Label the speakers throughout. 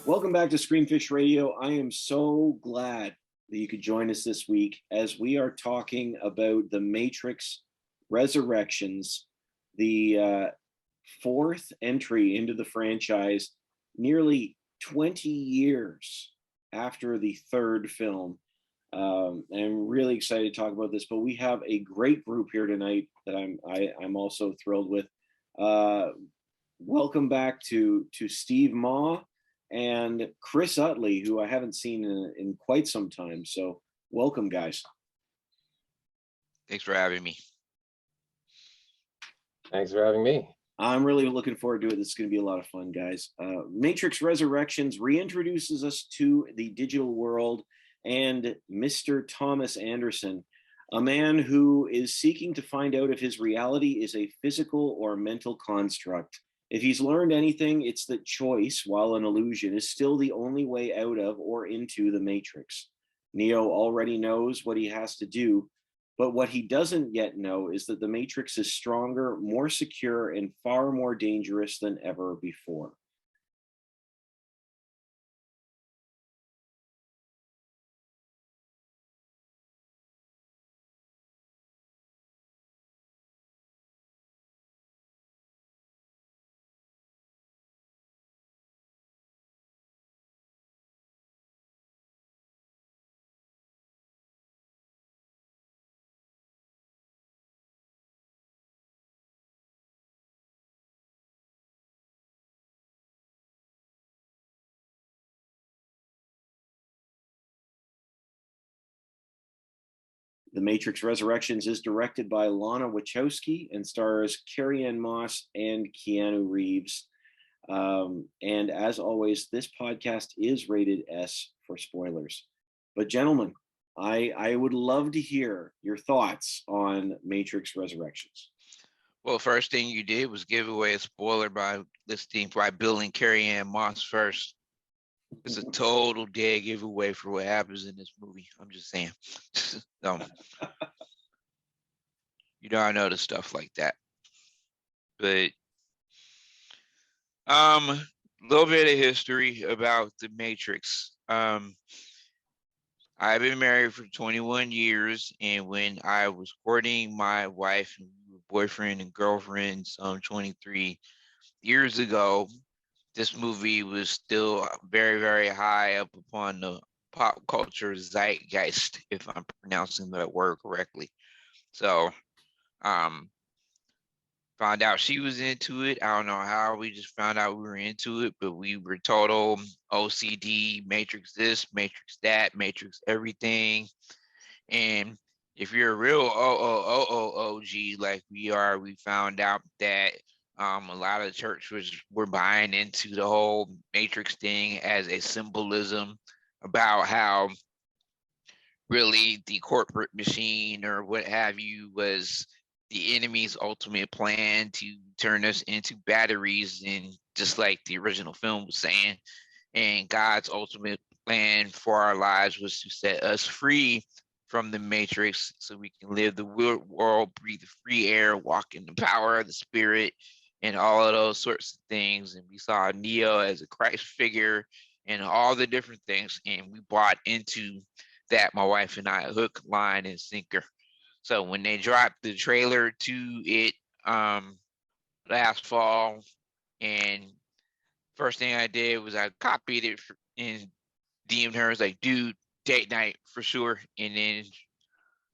Speaker 1: Welcome back to Screenfish Radio. I am so glad that you could join us this week as we are talking about The Matrix Resurrections, the fourth entry into the franchise, nearly 20 years after the third film. I'm really excited to talk about this, but we have a great group here tonight that I'm also thrilled with. Welcome back to Steve Ma and Chris Utley, who I haven't seen in quite some time. So welcome, guys.
Speaker 2: Thanks for having me.
Speaker 3: Thanks for having me.
Speaker 1: I'm really looking forward to it. This is going to be a lot of fun, guys. Matrix Resurrections reintroduces us to the digital world and Mr. Thomas Anderson, a man who is seeking to find out if his reality is a physical or mental construct. If he's learned anything, it's that choice, while an illusion, is still the only way out of or into the Matrix. Neo already knows what he has to do, but what he doesn't yet know is that the Matrix is stronger, more secure, and far more dangerous than ever before. The Matrix Resurrections is directed by Lana Wachowski and stars Carrie-Anne Moss and Keanu Reeves. And as always, this podcast is rated S for spoilers. But gentlemen, I would love to hear your thoughts on Matrix Resurrections.
Speaker 2: Well, first thing you did was give away a spoiler by billing Carrie-Anne Moss first. It's a total dead giveaway for what happens in this movie. I'm just saying. I know the stuff like that. But a little bit of history about the Matrix. I've been married for 21 years, and when I was courting my wife and we were boyfriend and girlfriend 23 years ago, this movie was still very, very high up upon the pop culture zeitgeist, if I'm pronouncing that word correctly. So, found out she was into it. I don't know how we just found out we were into it, but we were total OCD, Matrix this, Matrix that, Matrix everything. And if you're a real OG like we are, we found out that a lot of the church were buying into the whole Matrix thing as a symbolism about how really the corporate machine or what have you was the enemy's ultimate plan to turn us into batteries, and just like the original film was saying, and God's ultimate plan for our lives was to set us free from the Matrix so we can live the world, breathe the free air, walk in the power of the spirit, and all of those sorts of things. And we saw Neo as a Christ figure and all the different things, and we bought into that, my wife and I, hook, line, and sinker. So when they dropped the trailer to it last fall, and first thing I did was I copied it and DM'd her. I was like, dude, date night for sure. And then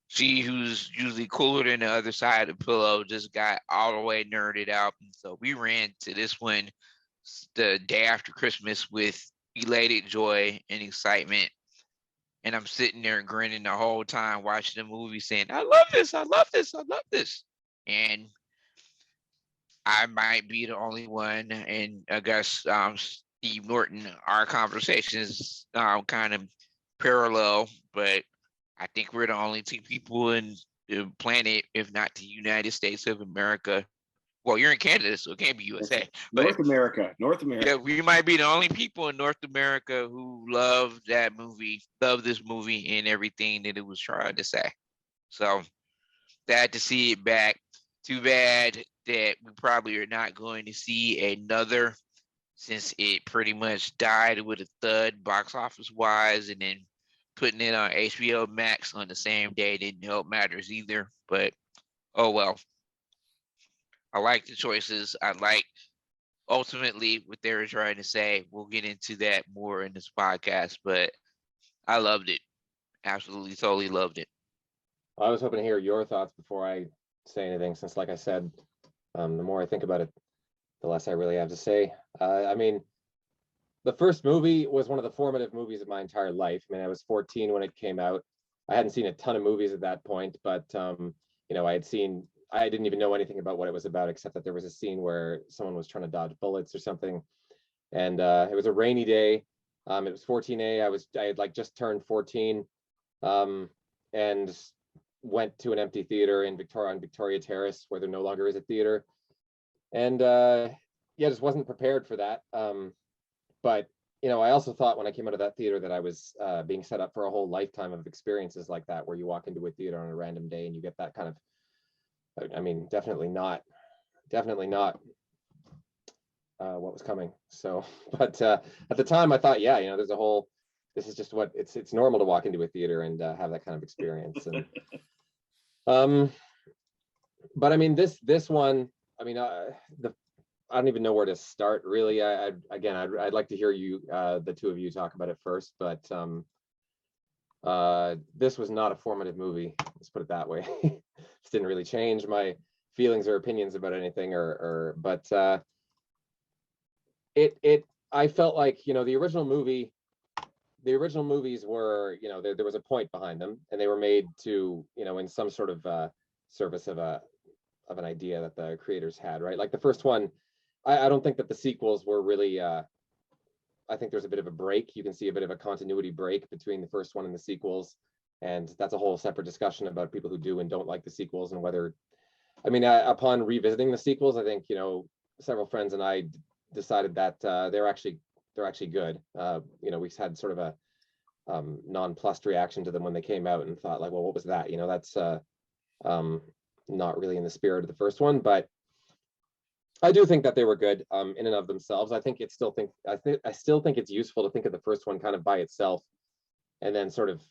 Speaker 2: she, who's usually cooler than the other side of the pillow, just got all the way nerded out. And so we ran to this one the day after Christmas with elated joy and excitement. And I'm sitting there grinning the whole time watching the movie saying, I love this, I love this, I love this. And I might be the only one. And I guess Steve Norton, our conversations kind of parallel, but I think we're the only two people in the planet, if not the United States of America. Well, you're in Canada, so it can't be USA.
Speaker 1: North America.
Speaker 2: Yeah, we might be the only people in North America who love that movie, love this movie and everything that it was trying to say. So glad to see it back. Too bad that we probably are not going to see another since it pretty much died with a thud box office wise, and then putting it on HBO Max on the same day didn't help matters either. But oh well. I like the choices. I like ultimately what they were trying to say. We'll get into that more in this podcast, but I loved it. Absolutely, totally loved it.
Speaker 3: I was hoping to hear your thoughts before I say anything, since, like I said, the more I think about it, the less I really have to say. I mean, the first movie was one of the formative movies of my entire life. I mean, I was 14 when it came out. I hadn't seen a ton of movies at that point, but I didn't even know anything about what it was about, except that there was a scene where someone was trying to dodge bullets or something. And it was a rainy day. It was 14A. I had like just turned 14, and went to an empty theater in Victoria Terrace, where there no longer is a theater. And just wasn't prepared for that. But I also thought when I came out of that theater that I was being set up for a whole lifetime of experiences like that, where you walk into a theater on a random day and you get that kind of, I mean, definitely not what was coming. So, but at the time I thought, yeah, this is just what it's normal to walk into a theater and have that kind of experience. And but I mean, this one, I mean, I don't even know where to start, really. I'd like to hear you, the two of you, talk about it first. But this was not a formative movie. Let's put it that way. Just didn't really change my feelings or opinions about anything, but I felt like, the original movies were, there was a point behind them, and they were made to, in some sort of service of an idea that the creators had, right? Like the first one, I don't think that the sequels were really, I think there's a bit of a break. You can see a bit of a continuity break between the first one and the sequels. And that's a whole separate discussion about people who do and don't like the sequels, and whether, I mean, upon revisiting the sequels, I think, several friends and I decided that they're actually good. We had sort of a nonplussed reaction to them when they came out, and thought like, well, what was that? That's not really in the spirit of the first one. But I do think that they were good in and of themselves. I still think it's useful to think of the first one kind of by itself, and then sort of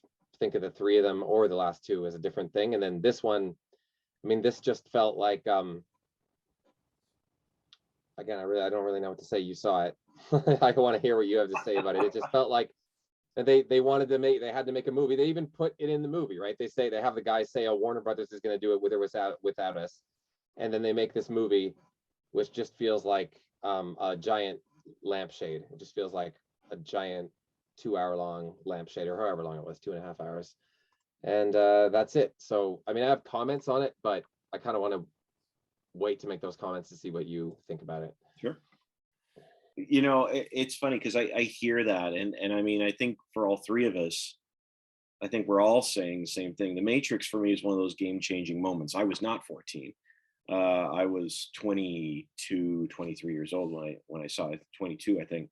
Speaker 3: think of the three of them or the last two as a different thing. And then this one, I mean, this just felt like, again, I don't really know what to say. You saw it. I want to hear what you have to say about it. It just felt like they had to make a movie. They even put it in the movie, right? They have the guys say, "Oh, Warner Brothers is going to do it with or without us," and then they make this movie, which just feels like a giant lampshade. It just feels like a giant 2-hour long lampshade, or however long it was, 2.5 hours. And that's it. So, I mean, I have comments on it, but I kind of want to wait to make those comments to see what you think about it.
Speaker 1: Sure. It's funny because I hear that. And I mean, I think for all three of us, I think we're all saying the same thing. The Matrix for me is one of those game-changing moments. I was not 14. I was 22, 23 years old when I saw it. 22, I think.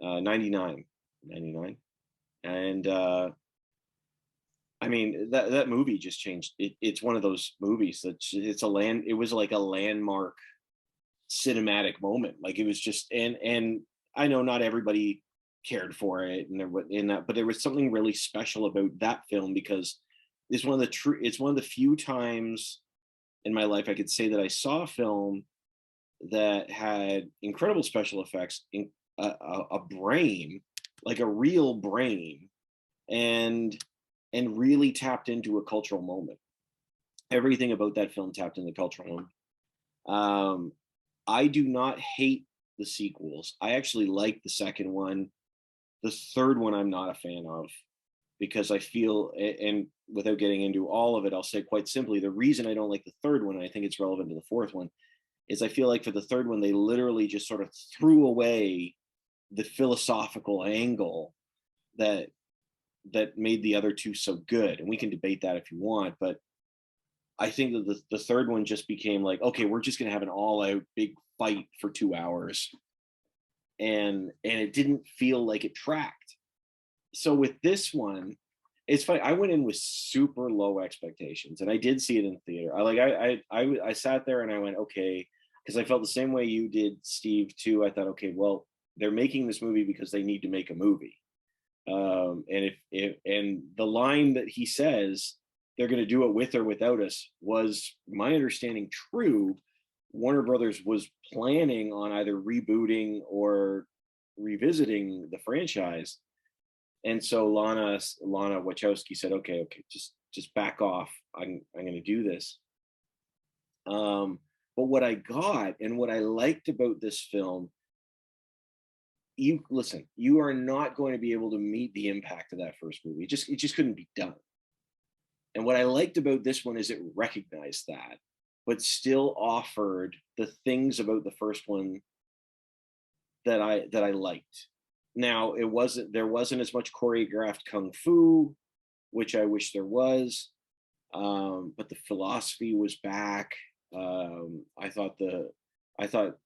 Speaker 1: 99. And I mean, that movie just changed. It's one of those movies it was like a landmark cinematic moment. Like, it was just, and I know not everybody cared for it, but there was something really special about that film, because it's one of the few times in my life I could say that I saw a film that had incredible special effects, in a brain, like a real brain, and really tapped into a cultural moment. Everything about that film tapped into the cultural moment. I do not hate the sequels. I actually like the second one. The third one I'm not a fan of, because I feel, and without getting into all of it, I'll say quite simply, the reason I don't like the third one, and I think it's relevant to the fourth one, is I feel like for the third one, they literally just sort of threw away the philosophical angle that made the other two so good. And we can debate that if you want, but I think that the third one just became like, okay, we're just going to have an all-out big fight for 2 hours. And it didn't feel like it tracked. So with this one, it's funny. I went in with super low expectations, and I did see it in theater. I sat there and I went, okay, because I felt the same way you did, Steve, too. I thought, okay, well, they're making this movie because they need to make a movie. And and the line that he says they're going to do it with or without us was, my understanding, true. Warner Brothers was planning on either rebooting or revisiting the franchise, and so Lana Wachowski said, "Okay, just back off. I'm going to do this." But what I got and what I liked about this film, you listen, you are not going to be able to meet the impact of that first movie. It just couldn't be done. And what I liked about this one is it recognized that, but still offered the things about the first one that I liked. Now, there wasn't as much choreographed kung fu, which I wish there was, but the philosophy was back. I thought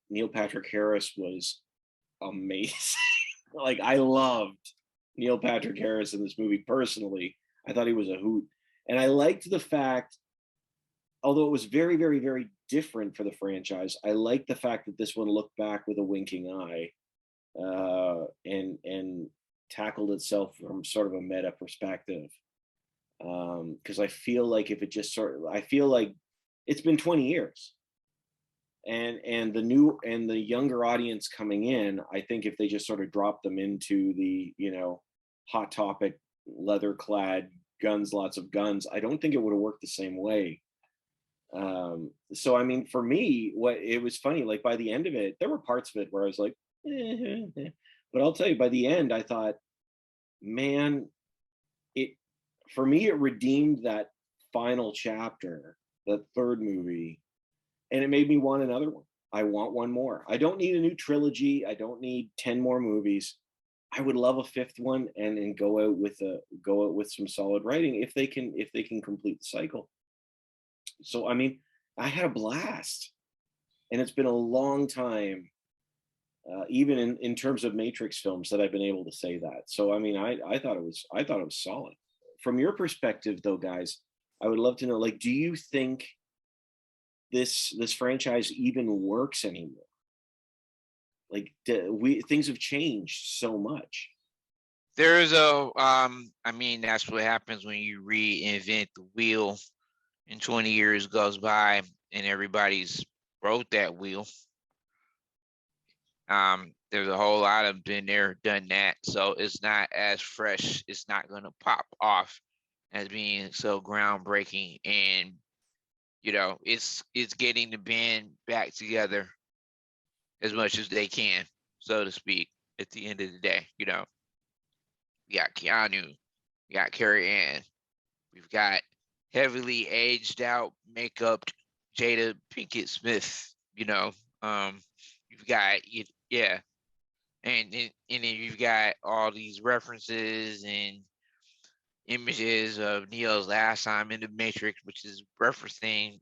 Speaker 1: Neil Patrick Harris was amazing. Like, I loved Neil Patrick Harris in this movie personally. I thought he was a hoot. And I liked the fact, although it was very, very, very different for the franchise, I liked the fact that this one looked back with a winking eye, and tackled itself from sort of a meta perspective. Because I feel like I feel like it's been 20 years. And the younger audience coming in, I think if they just sort of drop them into the, hot topic, leather clad guns, lots of guns, I don't think it would have worked the same way. So I mean, for me, it was funny, like by the end of it, there were parts of it where I was like, but I'll tell you, by the end, I thought, man, for me, it redeemed that final chapter, that third movie, and it made me want another one. I want one more. I don't need a new trilogy. I don't need 10 more movies. I would love a fifth one, and go out with some solid writing if they can complete the cycle. So I mean, I had a blast, and it's been a long time, even in terms of Matrix films, that I've been able to say that. So I mean, I thought it was solid. From your perspective, though, guys, I would love to know, like, do you think this franchise even works anymore? Like, things have changed so much.
Speaker 2: There's I mean, that's what happens when you reinvent the wheel and 20 years goes by and everybody's broke that wheel. There's a whole lot of been there, done that. So it's not as fresh. It's not going to pop off as being so groundbreaking. And, it's getting the band back together as much as they can, so to speak, at the end of the day. You got Keanu, you got Carrie Ann, we've got heavily aged out, makeup Jada Pinkett Smith, you've got, yeah. And then you've got all these references and images of Neo's last time in the Matrix, which is referencing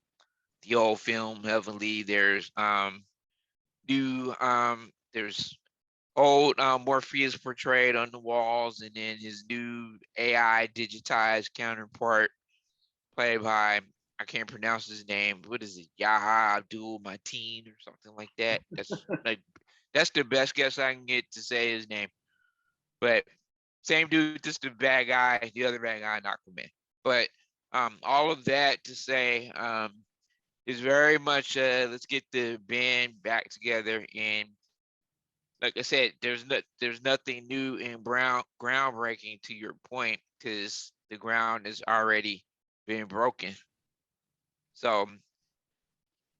Speaker 2: the old film heavily. There's there's old Morpheus portrayed on the walls, and then his new AI digitized counterpart played by, I can't pronounce his name. What is it? Yaha Abdul Mateen or something like that. That's the best guess I can get to say his name. But same dude, just the bad guy, the other bad guy, Aquaman. But all of that to say, is very much let's get the band back together. And like I said, there's nothing new and groundbreaking, to your point, because the ground has already been broken. So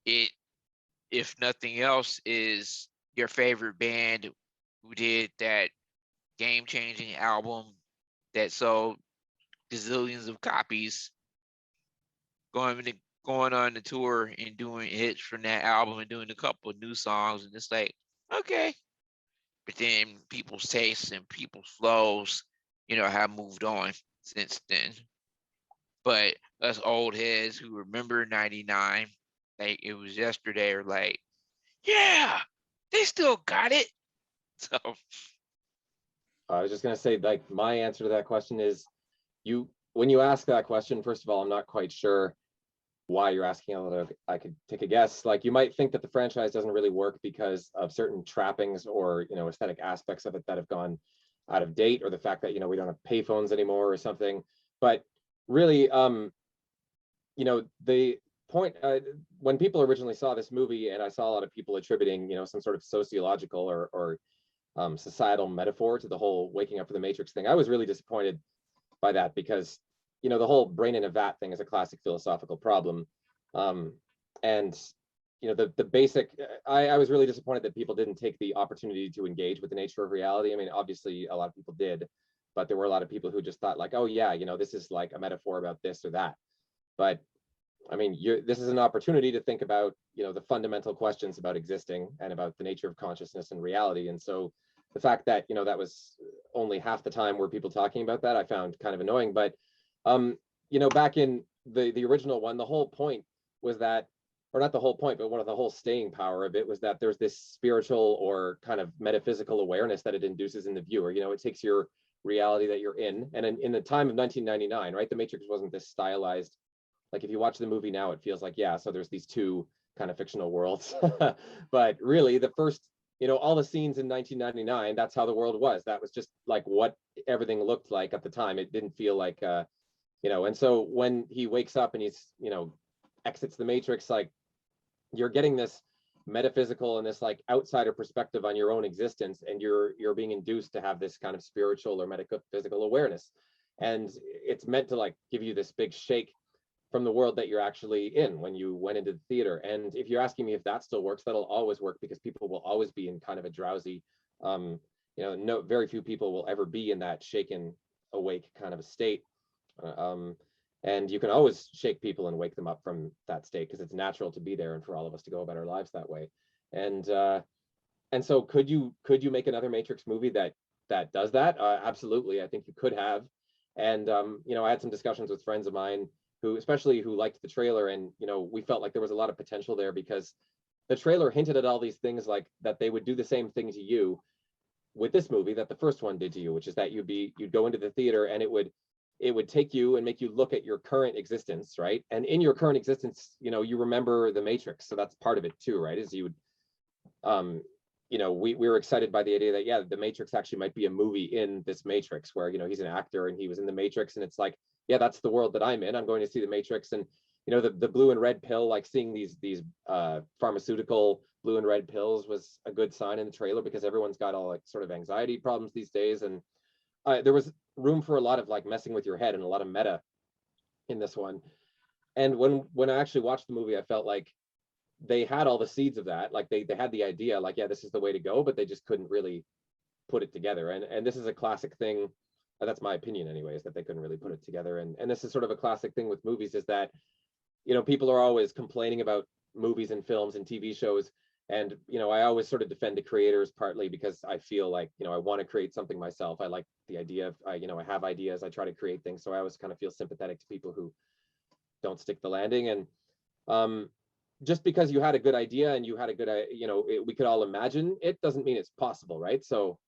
Speaker 2: it, if nothing else, is your favorite band who did that game-changing album that sold gazillions of copies, going on the tour and doing hits from that album and doing a couple of new songs, and it's like, okay. But then people's tastes and people's flows, have moved on since then. But us old heads who remember 99, like it was yesterday, are like, yeah, they still got it. So
Speaker 3: I was just going to say, like, my answer to that question is, when you ask that question, first of all, I'm not quite sure why you're asking, although I could take a guess. Like, you might think that the franchise doesn't really work because of certain trappings or, you know, aesthetic aspects of it that have gone out of date, or the fact that, you know, we don't have payphones anymore or something. But really, you know, the point, when people originally saw this movie, and I saw a lot of people attributing, you know, some sort of sociological or societal metaphor to the whole waking up for the Matrix thing, I was really disappointed by that, because, you know, the whole brain in a vat thing is a classic philosophical problem. And, you know, the basic, I was really disappointed that people didn't take the opportunity to engage with the nature of reality. I mean, obviously a lot of people did, but there were a lot of people who just thought like, oh yeah, you know, this is like a metaphor about this or that. But I mean, this is an opportunity to think about, you know, the fundamental questions about existing and about the nature of consciousness and reality. And so the fact that, you know, that was only half the time were people talking about that, I found kind of annoying. But you know, back in the original one, the whole point was that, or not the whole point, but one of the whole staying power of it was that there's this spiritual or kind of metaphysical awareness that it induces in the viewer. You know, it takes your reality that you're in. And in the time of 1999, right, the Matrix wasn't this stylized. Like, if you watch the movie now, it feels like, yeah, so there's these two kind of fictional worlds. But really, the first, you know, all the scenes in 1999, that's how the world was. That was just like what everything looked like at the time. It didn't feel like, you know, and so when he wakes up and he's, you know, exits the Matrix, like, you're getting this metaphysical and this like outsider perspective on your own existence, and you're being induced to have this kind of spiritual or metaphysical awareness. And it's meant to like give you this big shake from the world that you're actually in when you went into the theater. And if you're asking me if that still works, that'll always work, because people will always be in kind of a drowsy, you know, very few people will ever be in that shaken awake kind of a state. And you can always shake people and wake them up from that state, because it's natural to be there and for all of us to go about our lives that way. And so could you make another Matrix movie that does that? Absolutely, I think you could have. And you know, I had some discussions with friends of mine who liked the trailer, and you know, we felt like there was a lot of potential there, because the trailer hinted at all these things, like that they would do the same thing to you with this movie that the first one did to you, which is that you'd go into the theater and it would take you and make you look at your current existence, right? And in your current existence, you know, you remember the Matrix, so that's part of it too, right? Is you would you know, we were excited by the idea that, yeah, the Matrix actually might be a movie in this Matrix, where, you know, he's an actor and he was in the Matrix, and it's like, yeah, that's the world that I'm in. I'm going to see the Matrix. And, you know, the blue and red pill, like seeing these pharmaceutical blue and red pills was a good sign in the trailer, because everyone's got all like sort of anxiety problems these days. And there was room for a lot of like messing with your head and a lot of meta in this one. And when I actually watched the movie, I felt like they had all the seeds of that. Like they had the idea, like, yeah, this is the way to go, but they just couldn't really put it together. And this is a classic thing. That's my opinion anyways, that they couldn't really put it together. And this is sort of a classic thing with movies, is that, you know, people are always complaining about movies and films and TV shows. And, you know, I always sort of defend the creators, partly because I feel like, you know, I want to create something myself. I like the idea of, you know, I have ideas, I try to create things. So I always kind of feel sympathetic to people who don't stick the landing. And just because you had a good idea and you had a good, you know, we could all imagine it, doesn't mean it's possible, right? So,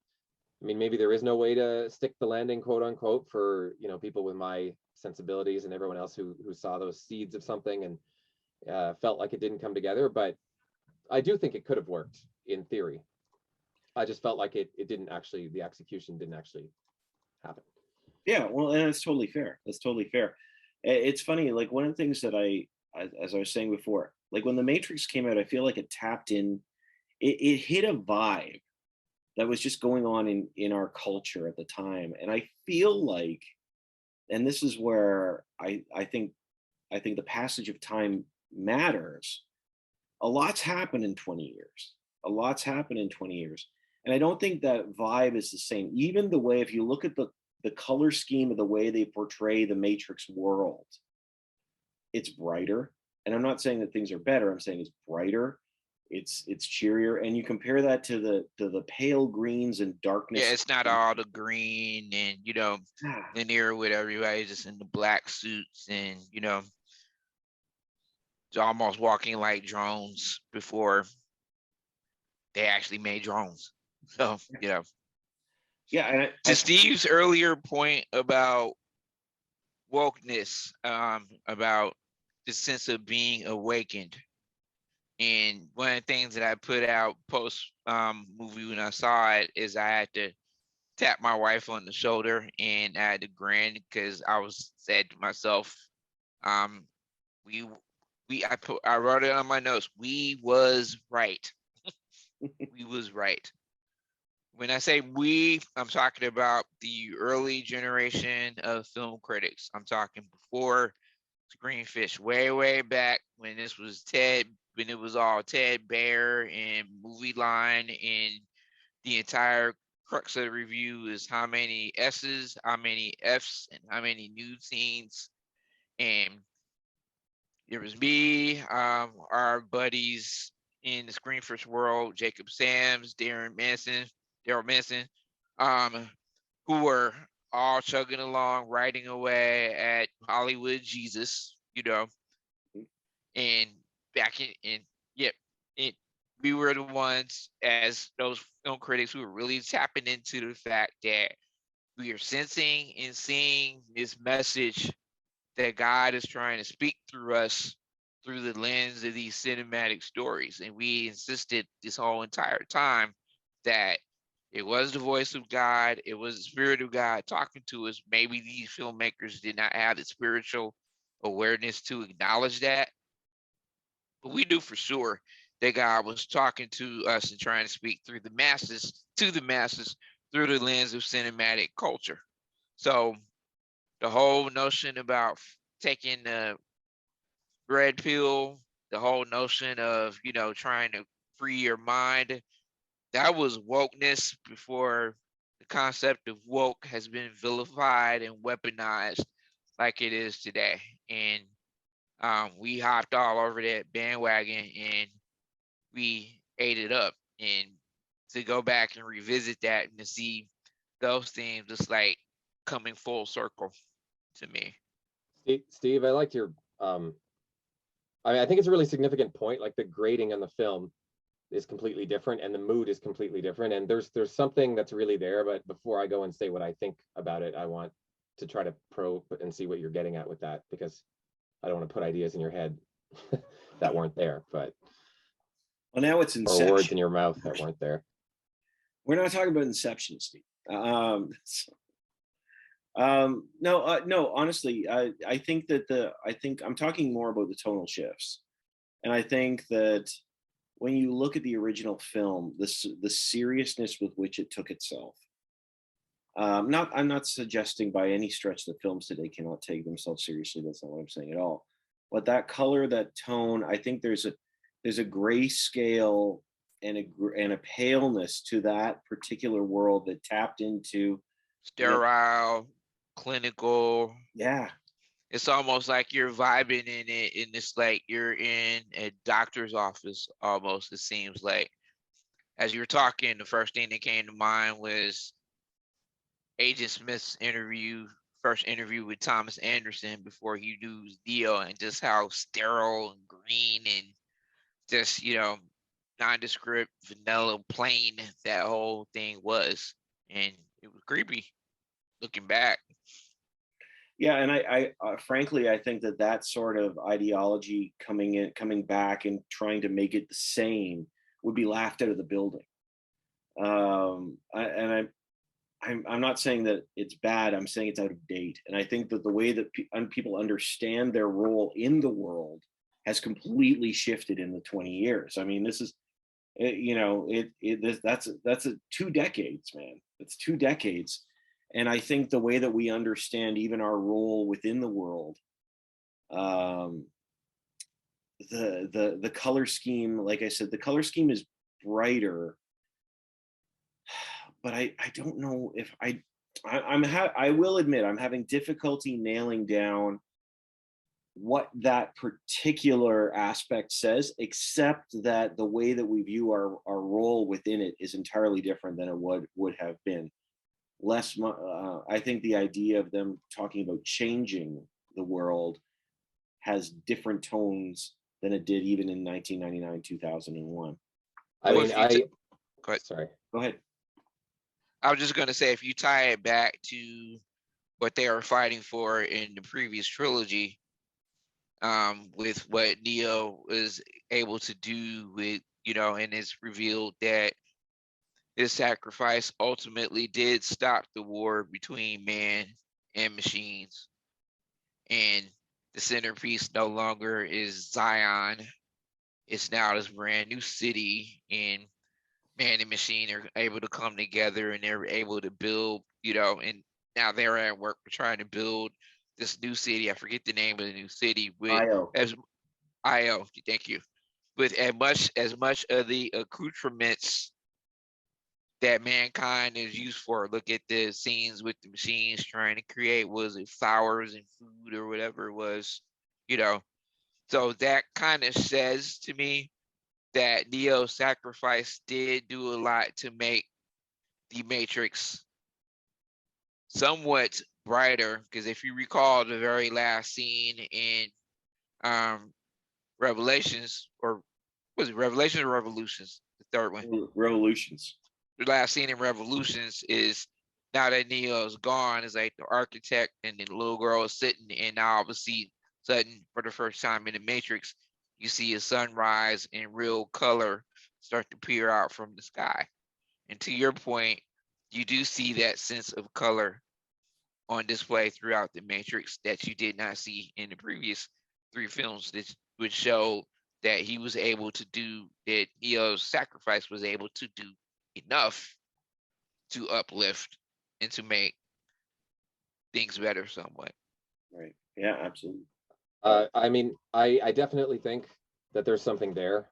Speaker 3: I mean, maybe there is no way to stick the landing, quote unquote, for, you know, people with my sensibilities and everyone else who saw those seeds of something and felt like it didn't come together. But I do think it could have worked in theory. I just felt like it didn't actually, the execution didn't actually happen.
Speaker 1: Yeah, well, and it's totally fair. That's totally fair. It's funny, like one of the things that as I was saying before, like when the Matrix came out, I feel like it tapped in, it hit a vibe that was just going on in our culture at the time. And I feel like, and this is where I think the passage of time matters. A lot's happened in 20 years. A lot's happened in 20 years. And I don't think that vibe is the same. Even the way, if you look at the color scheme of the way they portray the Matrix world, it's brighter. And I'm not saying that things are better. I'm saying it's brighter. It's cheerier. And you compare that to the pale greens and darkness.
Speaker 2: Yeah, it's not all the green and, you know, linear with everybody just in the black suits and, you know, it's almost walking like drones before they actually made drones. So, you know.
Speaker 1: Yeah. And
Speaker 2: to Steve's earlier point about wokeness, about the sense of being awakened. And one of the things that I put out post movie when I saw it is I had to tap my wife on the shoulder and I had to grin because I was said to myself, um, we I wrote it on my notes. We was right. We was right. When I say we, I'm talking about the early generation of film critics. I'm talking before Screenfish, way back when this was when it was all Ted Baer and Movie Line, and the entire crux of the review is how many S's, how many F's, and how many nude scenes. And it was me, our buddies in the Screenfish world, Jacob Sams, Daryl Manson, um, who were all chugging along, writing away at Hollywood Jesus, and back in yep, it we were the ones as those film critics who were really tapping into the fact that we are sensing and seeing this message that God is trying to speak through us through the lens of these cinematic stories. And we insisted this whole entire time that it was the voice of God, it was the Spirit of God talking to us. Maybe these filmmakers did not have the spiritual awareness to acknowledge that, but we knew for sure that God was talking to us and trying to speak through the masses, to the masses, through the lens of cinematic culture. So the whole notion about taking the red pill, the whole notion of, trying to free your mind, that was wokeness before the concept of woke has been vilified and weaponized like it is today. And we hopped all over that bandwagon and we ate it up. And to go back and revisit that and to see those things just like coming full circle to me.
Speaker 3: Steve, I liked your I think it's a really significant point. Like the grading on the film is completely different and the mood is completely different. And there's something that's really there. But before I go and say what I think about it, I want to try to probe and see what you're getting at with that, because I don't want to put ideas in your head that weren't there, but
Speaker 1: well, now it's Inception.
Speaker 3: Or words in your mouth that weren't there.
Speaker 1: We're not talking about Inception, Steve. No, honestly, I think that I'm talking more about the tonal shifts. And I think that when you look at the original film, the seriousness with which it took itself, I'm not suggesting by any stretch that films today cannot take themselves seriously. That's not what I'm saying at all. But that color, that tone, I think there's a grayscale and a paleness to that particular world that tapped into
Speaker 2: sterile, clinical.
Speaker 1: Yeah.
Speaker 2: It's almost like you're vibing in it, and it's like you're in a doctor's office almost, it seems like. As you were talking, the first thing that came to mind was Agent Smith's first interview with Thomas Anderson before he knew Dio, and just how sterile and green and just, nondescript, vanilla, plain that whole thing was. And it was creepy looking back.
Speaker 1: Yeah, and I frankly, I think that sort of ideology coming back and trying to make it the same would be laughed out of the building. I'm not saying that it's bad. I'm saying it's out of date. And I think that the way that people understand their role in the world has completely shifted in the 20 years. I mean, this is, that's 2 decades, man. It's 2 decades. And I think the way that we understand even our role within the world, the color scheme, like I said, the color scheme is brighter, but I don't know if I will admit I'm having difficulty nailing down what that particular aspect says, except that the way that we view our role within it is entirely different than it would have been. I think the idea of them talking about changing the world has different tones than it did even in 1999, 2001.
Speaker 3: I mean,
Speaker 2: go ahead.
Speaker 3: Sorry.
Speaker 1: Go ahead.
Speaker 2: I was just going to say, if you tie it back to what they were fighting for in the previous trilogy, with what Neo was able to do with, and it's revealed that his sacrifice ultimately did stop the war between man and machines. And the centerpiece no longer is Zion. It's now this brand new city, and man and machine are able to come together, and they're able to build, and now they're at work trying to build this new city. I forget the name of the new city with
Speaker 1: Io.
Speaker 2: as IO. Thank you. With as much of the accoutrements that mankind is used for. Look at the scenes with the machines trying to create, was it flowers and food or whatever it was, you know. So that kind of says to me that Neo's sacrifice did do a lot to make the Matrix somewhat brighter. Because if you recall the very last scene in Revelations, or was it Revelations or Revolutions? The third one.
Speaker 1: Revolutions.
Speaker 2: The last scene in Revolutions is, now that Neo's gone, is like the architect and the little girl is sitting, and now obviously sudden for the first time in the Matrix, you see a sunrise in real color start to peer out from the sky. And to your point, you do see that sense of color on display throughout the Matrix that you did not see in the previous 3 films, that would show that he was able to do, that Neo's sacrifice was able to do enough to uplift and to make things better somewhat.
Speaker 1: Right. Yeah, absolutely.
Speaker 3: I mean, I definitely think that there's something there.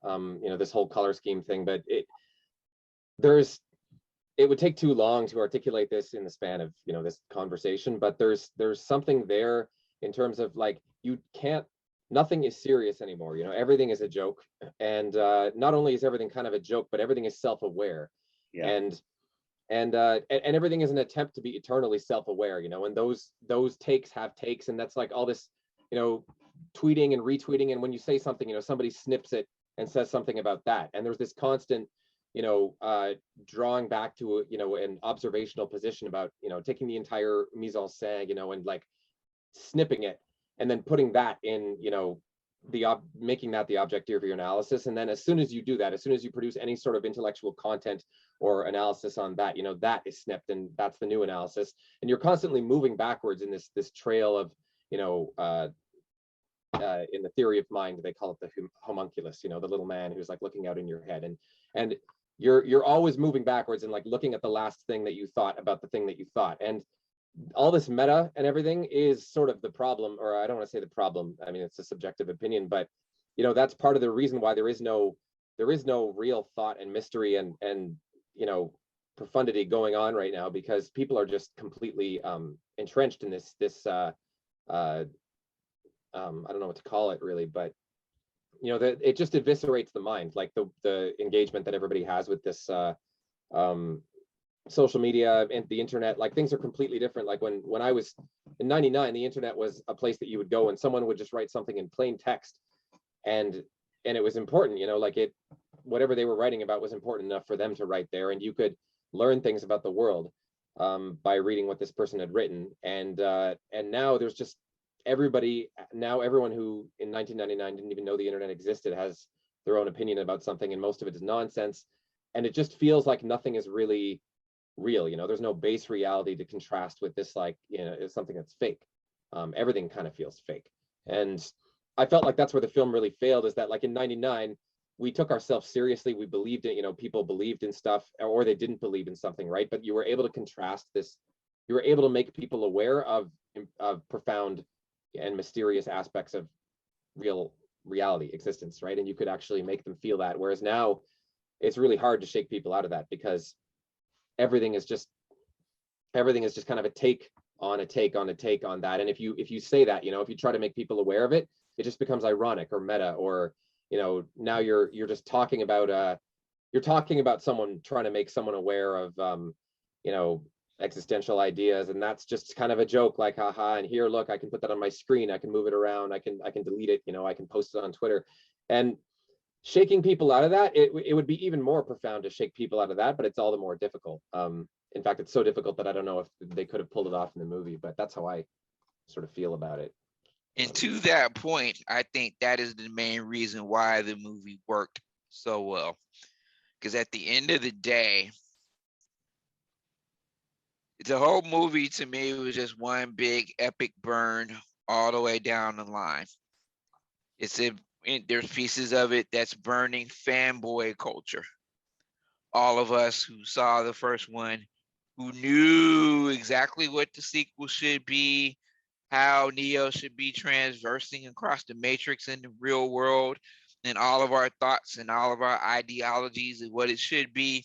Speaker 3: This whole color scheme thing, but it would take too long to articulate this in the span of, this conversation, but there's something there in terms of, like, nothing is serious anymore. Everything is a joke. And not only is everything kind of a joke, but everything is self-aware.
Speaker 1: Yeah.
Speaker 3: And everything is an attempt to be eternally self-aware, and those takes have takes, and that's like all this, tweeting and retweeting, and when you say something, somebody snips it and says something about that, and there's this constant, drawing back to an observational position about, taking the entire mise-en-scène, and like snipping it and then putting that in, making that the object of your analysis. And then as soon as you do that, as soon as you produce any sort of intellectual content or analysis on that, that is snipped, and that's the new analysis. And you're constantly moving backwards in this trail of, in the theory of mind, they call it the homunculus, the little man who's like looking out in your head, and you're always moving backwards and like looking at the last thing that you thought about the thing that you thought. And all this meta and everything is sort of the problem, or I don't want to say the problem, I mean, it's a subjective opinion, but that's part of the reason why there is no real thought and mystery and profundity going on right now, because people are just completely entrenched in this I don't know what to call it really, but it just eviscerates the mind, like the engagement that everybody has with this social media and the internet. Like, things are completely different. Like when I was in 99, the internet was a place that you would go and someone would just write something in plain text, and it was important, whatever they were writing about was important enough for them to write there, and you could learn things about the world by reading what this person had written. And now there's just everyone who in 1999 didn't even know the internet existed has their own opinion about something, and most of it is nonsense, and it just feels like nothing is really real. There's no base reality to contrast with this, like, it's something that's fake. Everything kind of feels fake, and I felt like that's where the film really failed, is that, like, in 99 we took ourselves seriously, we believed in, people believed in stuff, or they didn't believe in something, right? But you were able to contrast this, you were able to make people aware of profound and mysterious aspects of reality existence, right? And you could actually make them feel that, whereas now it's really hard to shake people out of that, because everything is just kind of a take on a take on a take on that. And if you say that, if you try to make people aware of it, it just becomes ironic or meta, or now you're just talking about someone trying to make someone aware of existential ideas, and that's just kind of a joke, like, haha, and here, look, I can put that on my screen, I can move it around, I can delete it, I can post it on Twitter. And shaking people out of that, it would be even more profound to shake people out of that, but it's all the more difficult. In fact, it's so difficult that I don't know if they could have pulled it off in the movie, but that's how I sort of feel about it.
Speaker 2: And to that point, I think that is the main reason why the movie worked so well. Because at the end of the day, the whole movie to me was just one big epic burn all the way down the line. There's pieces of it that's burning fanboy culture. All of us who saw the first one, who knew exactly what the sequel should be, how Neo should be transversing across the Matrix in the real world, and all of our thoughts and all of our ideologies and what it should be,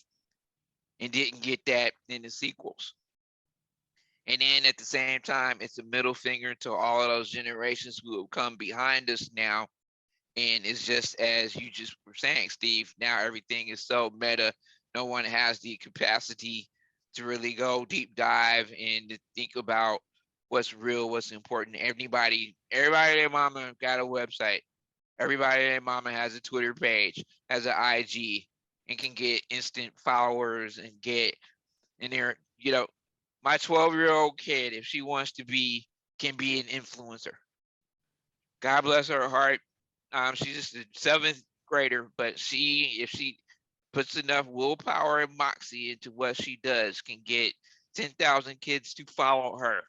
Speaker 2: and didn't get that in the sequels. And then at the same time, it's a middle finger to all of those generations who have come behind us now. And it's just as you just were saying, Steve, now everything is so meta. No one has the capacity to really go deep dive and to think about what's real, what's important. Everybody and their mama got a website. Everybody and their mama has a Twitter page, has an IG, and can get instant followers and get in there, my 12-year-old kid, if she wants to be, can be an influencer. God bless her heart. She's just a 7th grader, but if she puts enough willpower and moxie into what she does, can get 10,000 kids to follow her,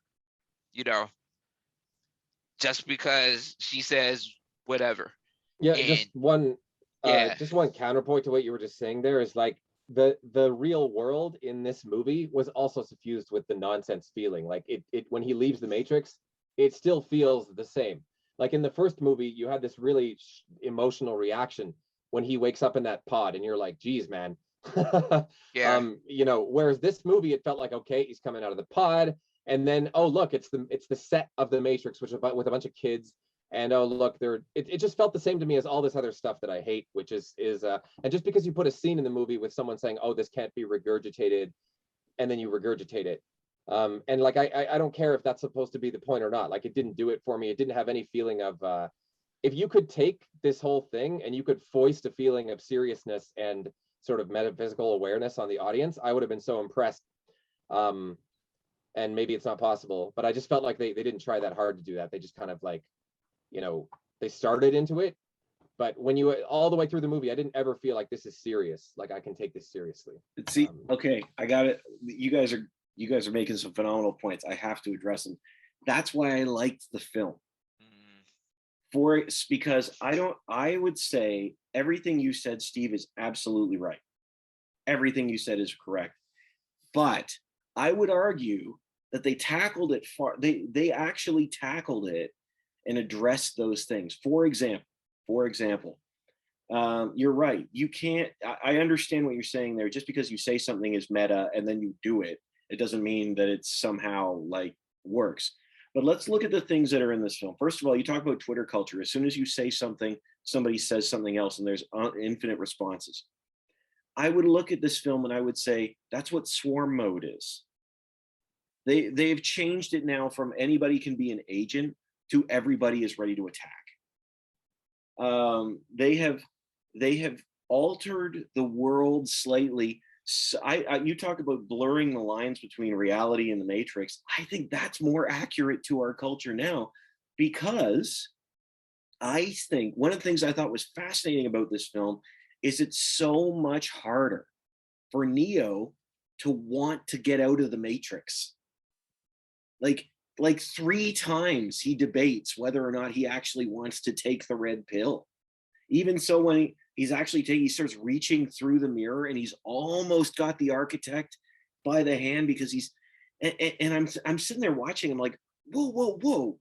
Speaker 2: just because she says whatever.
Speaker 3: Yeah,
Speaker 2: And,
Speaker 3: just one counterpoint to what you were just saying there is like the real world in this movie was also suffused with the nonsense feeling. Like it when he leaves the Matrix, it still feels the same. Like in the first movie, you had this really emotional reaction when he wakes up in that pod, and you're like, "Geez, man."
Speaker 2: Yeah.
Speaker 3: Whereas this movie, it felt like, okay, he's coming out of the pod, and then, oh look, it's the set of the Matrix, which is with a bunch of kids, and oh look, it just felt the same to me as all this other stuff that I hate, which is and just because you put a scene in the movie with someone saying, "Oh, this can't be regurgitated," and then you regurgitate it. And like I don't care if that's supposed to be the point or not. Like it didn't do it for me. It didn't have any feeling of if you could take this whole thing and you could foist a feeling of seriousness and sort of metaphysical awareness on the audience, I would have been so impressed. And maybe it's not possible, but I just felt like they didn't try that hard to do that. They just kind of like, they started into it, but when you all the way through the movie, I didn't ever feel like this is serious. Like I can take this seriously.
Speaker 1: See, okay, I got it. You guys are making some phenomenal points. I have to address them. That's why I liked the film. Because I would say everything you said, Steve, is absolutely right. Everything you said is correct. But I would argue that they tackled it they actually tackled it and addressed those things. For example, you're right. You can't, I understand what you're saying there. Just because you say something is meta and then you do it, it doesn't mean that it's somehow like works. But let's look at the things that are in this film. First of all, you talk about Twitter culture. As soon as you say something, somebody says something else, and there's infinite responses. I would look at this film and I would say that's what swarm mode is. They've changed it now from anybody can be an agent to everybody is ready to attack. They have altered the world slightly. So you talk about blurring the lines between reality and the Matrix. I think that's more accurate to our culture now, because I think one of the things I thought was fascinating about this film is it's so much harder for Neo to want to get out of the Matrix. Like 3 times he debates whether or not he actually wants to take the red pill. Even so, when he starts reaching through the mirror and he's almost got the architect by the hand, because and I'm sitting there watching him like, whoa,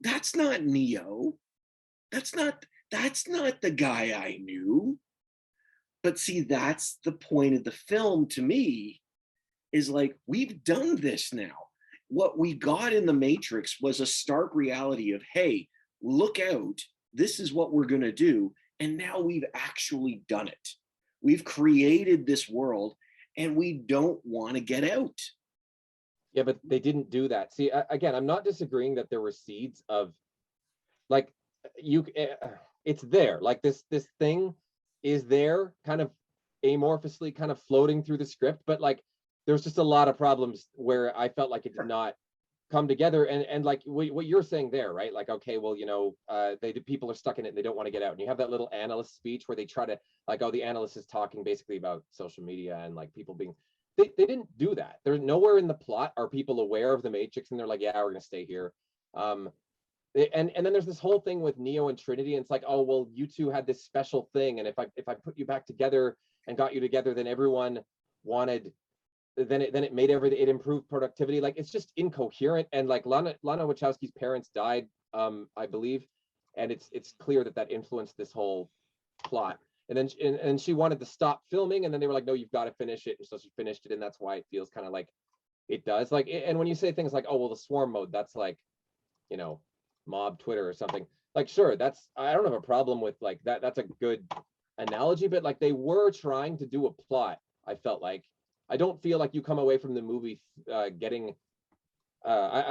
Speaker 1: that's not Neo. That's not the guy I knew. But see, that's the point of the film to me, is like, we've done this now. What we got in the Matrix was a stark reality of, hey, look out, this is what we're going to do. And now we've actually done it. We've created this world and we don't want to get out.
Speaker 3: Yeah, but they didn't do that. See, again, I'm not disagreeing that there were seeds of, like, it's there. Like this thing is there, kind of amorphously, kind of floating through the script, but like there's just a lot of problems where I felt like it did not come together and like what you're saying there, right? Like, okay, well, people are stuck in it and they don't want to get out. And you have that little analyst speech where they try to like, oh, the analyst is talking basically about social media and like people being, they didn't do that. There's nowhere in the plot are people aware of the Matrix and they're like, yeah, we're gonna stay here. And then there's this whole thing with Neo and Trinity, and it's like, oh, well, you two had this special thing, and if I put you back together and got you together, then everyone wanted, then it made it improved productivity. Like, it's just incoherent. And like Lana Wachowski's parents died, I believe, and it's clear that influenced this whole plot. And then and she wanted to stop filming, and then they were like, no, you've got to finish it, and so she finished it, and that's why it feels kind of like it does. Like, and when you say things like, oh, well, the swarm mode, that's like, mob Twitter or something, like, sure, I don't have a problem with like that. That's a good analogy, but like they were trying to do a plot. I felt like, I don't feel like you come away from the movie I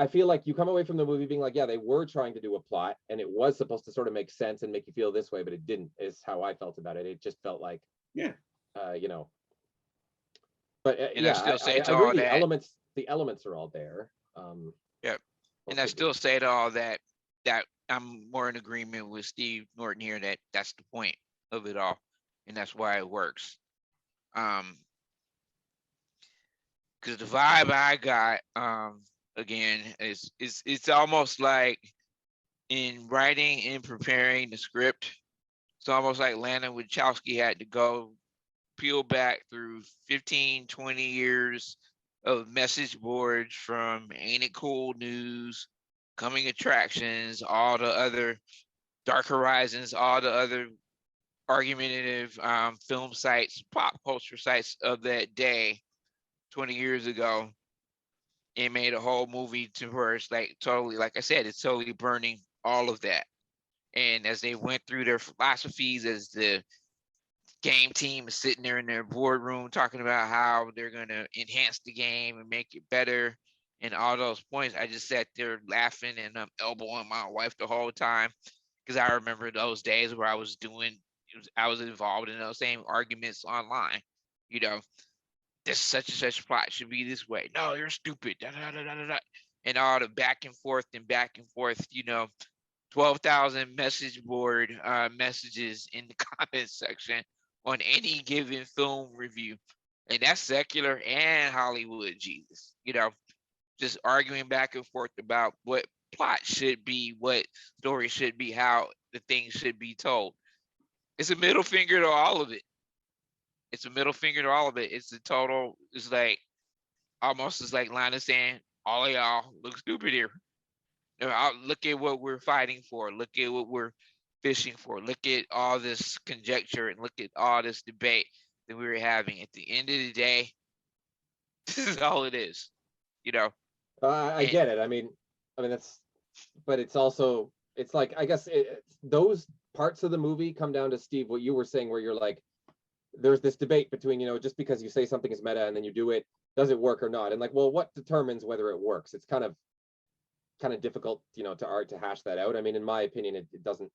Speaker 3: feel like you come away from the movie being like, yeah, they were trying to do a plot and it was supposed to sort of make sense and make you feel this way, but it didn't, is how I felt about it. It just felt like,
Speaker 1: yeah,
Speaker 3: but
Speaker 2: And I still say to
Speaker 3: agree,
Speaker 2: all that,
Speaker 3: the elements are all there.
Speaker 2: yep. And I still say to all that I'm more in agreement with Steve Norton here that that's the point of it all, and that's why it works. Because the vibe I got, again, is it's almost like in writing and preparing the script, it's almost like Lana Wachowski had to go peel back through 15, 20 years of message boards from Ain't It Cool News, Coming Attractions, all the other Dark Horizons, all the other argumentative film sites, pop culture sites of that day, 20 years ago, and made a whole movie to where it's like totally, like I said, it's totally burning all of that. And as they went through their philosophies, as the game team is sitting there in their boardroom talking about how they're going to enhance the game and make it better and all those points, I just sat there laughing and elbowing my wife the whole time, because I remember those days where I was involved in those same arguments online. This such and such plot should be this way. No, you're stupid. Da, da, da, da, da, da. And all the back and forth, 12,000 message board messages in the comments section on any given film review. And that's secular and Hollywood, Jesus. Just arguing back and forth about what plot should be, what story should be, how the thing should be told. It's a middle finger to all of it. It's like almost as like Lana saying, all of y'all look stupid here. Look at what we're fighting for. Look at what we're fishing for. Look at all this conjecture and look at all this debate that we were having. At the end of the day, this is all it is.
Speaker 3: I get it. I mean that's, but it's also, it's like, I guess those parts of the movie come down to, Steve, what you were saying, where you're like, there's this debate between, just because you say something is meta and then you do it, does it work or not? And like, well, what determines whether it works? It's kind of difficult, to hash that out. I mean, in my opinion, it doesn't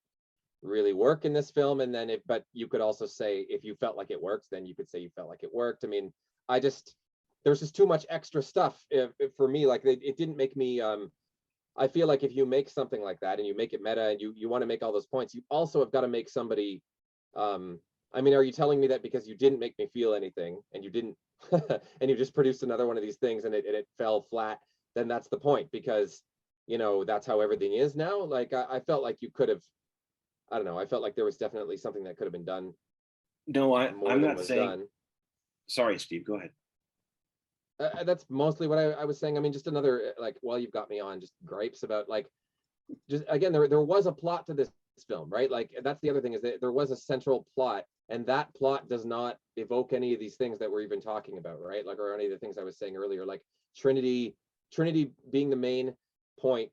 Speaker 3: really work in this film. And then but you could also say, if you felt like it works, then you could say you felt like it worked. I mean, there's just too much extra stuff if for me. Like, it didn't make me, I feel like if you make something like that and you make it meta and you want to make all those points, you also have got to make somebody, I mean, are you telling me that because you didn't make me feel anything and you didn't, and you just produced another one of these things and it fell flat, then that's the point, because, that's how everything is now? Like, I felt like you could have, I don't know, I felt like there was definitely something that could have been done.
Speaker 1: No, I'm not saying done. Sorry, Steve, go ahead.
Speaker 3: That's mostly what I was saying. I mean, just another, like, while you've got me on, just gripes about, like, just again, there was a plot to this film, right? Like, that's the other thing, is that there was a central plot, and that plot does not evoke any of these things that we're even talking about, right? Like, or any of the things I was saying earlier, like Trinity being the main point.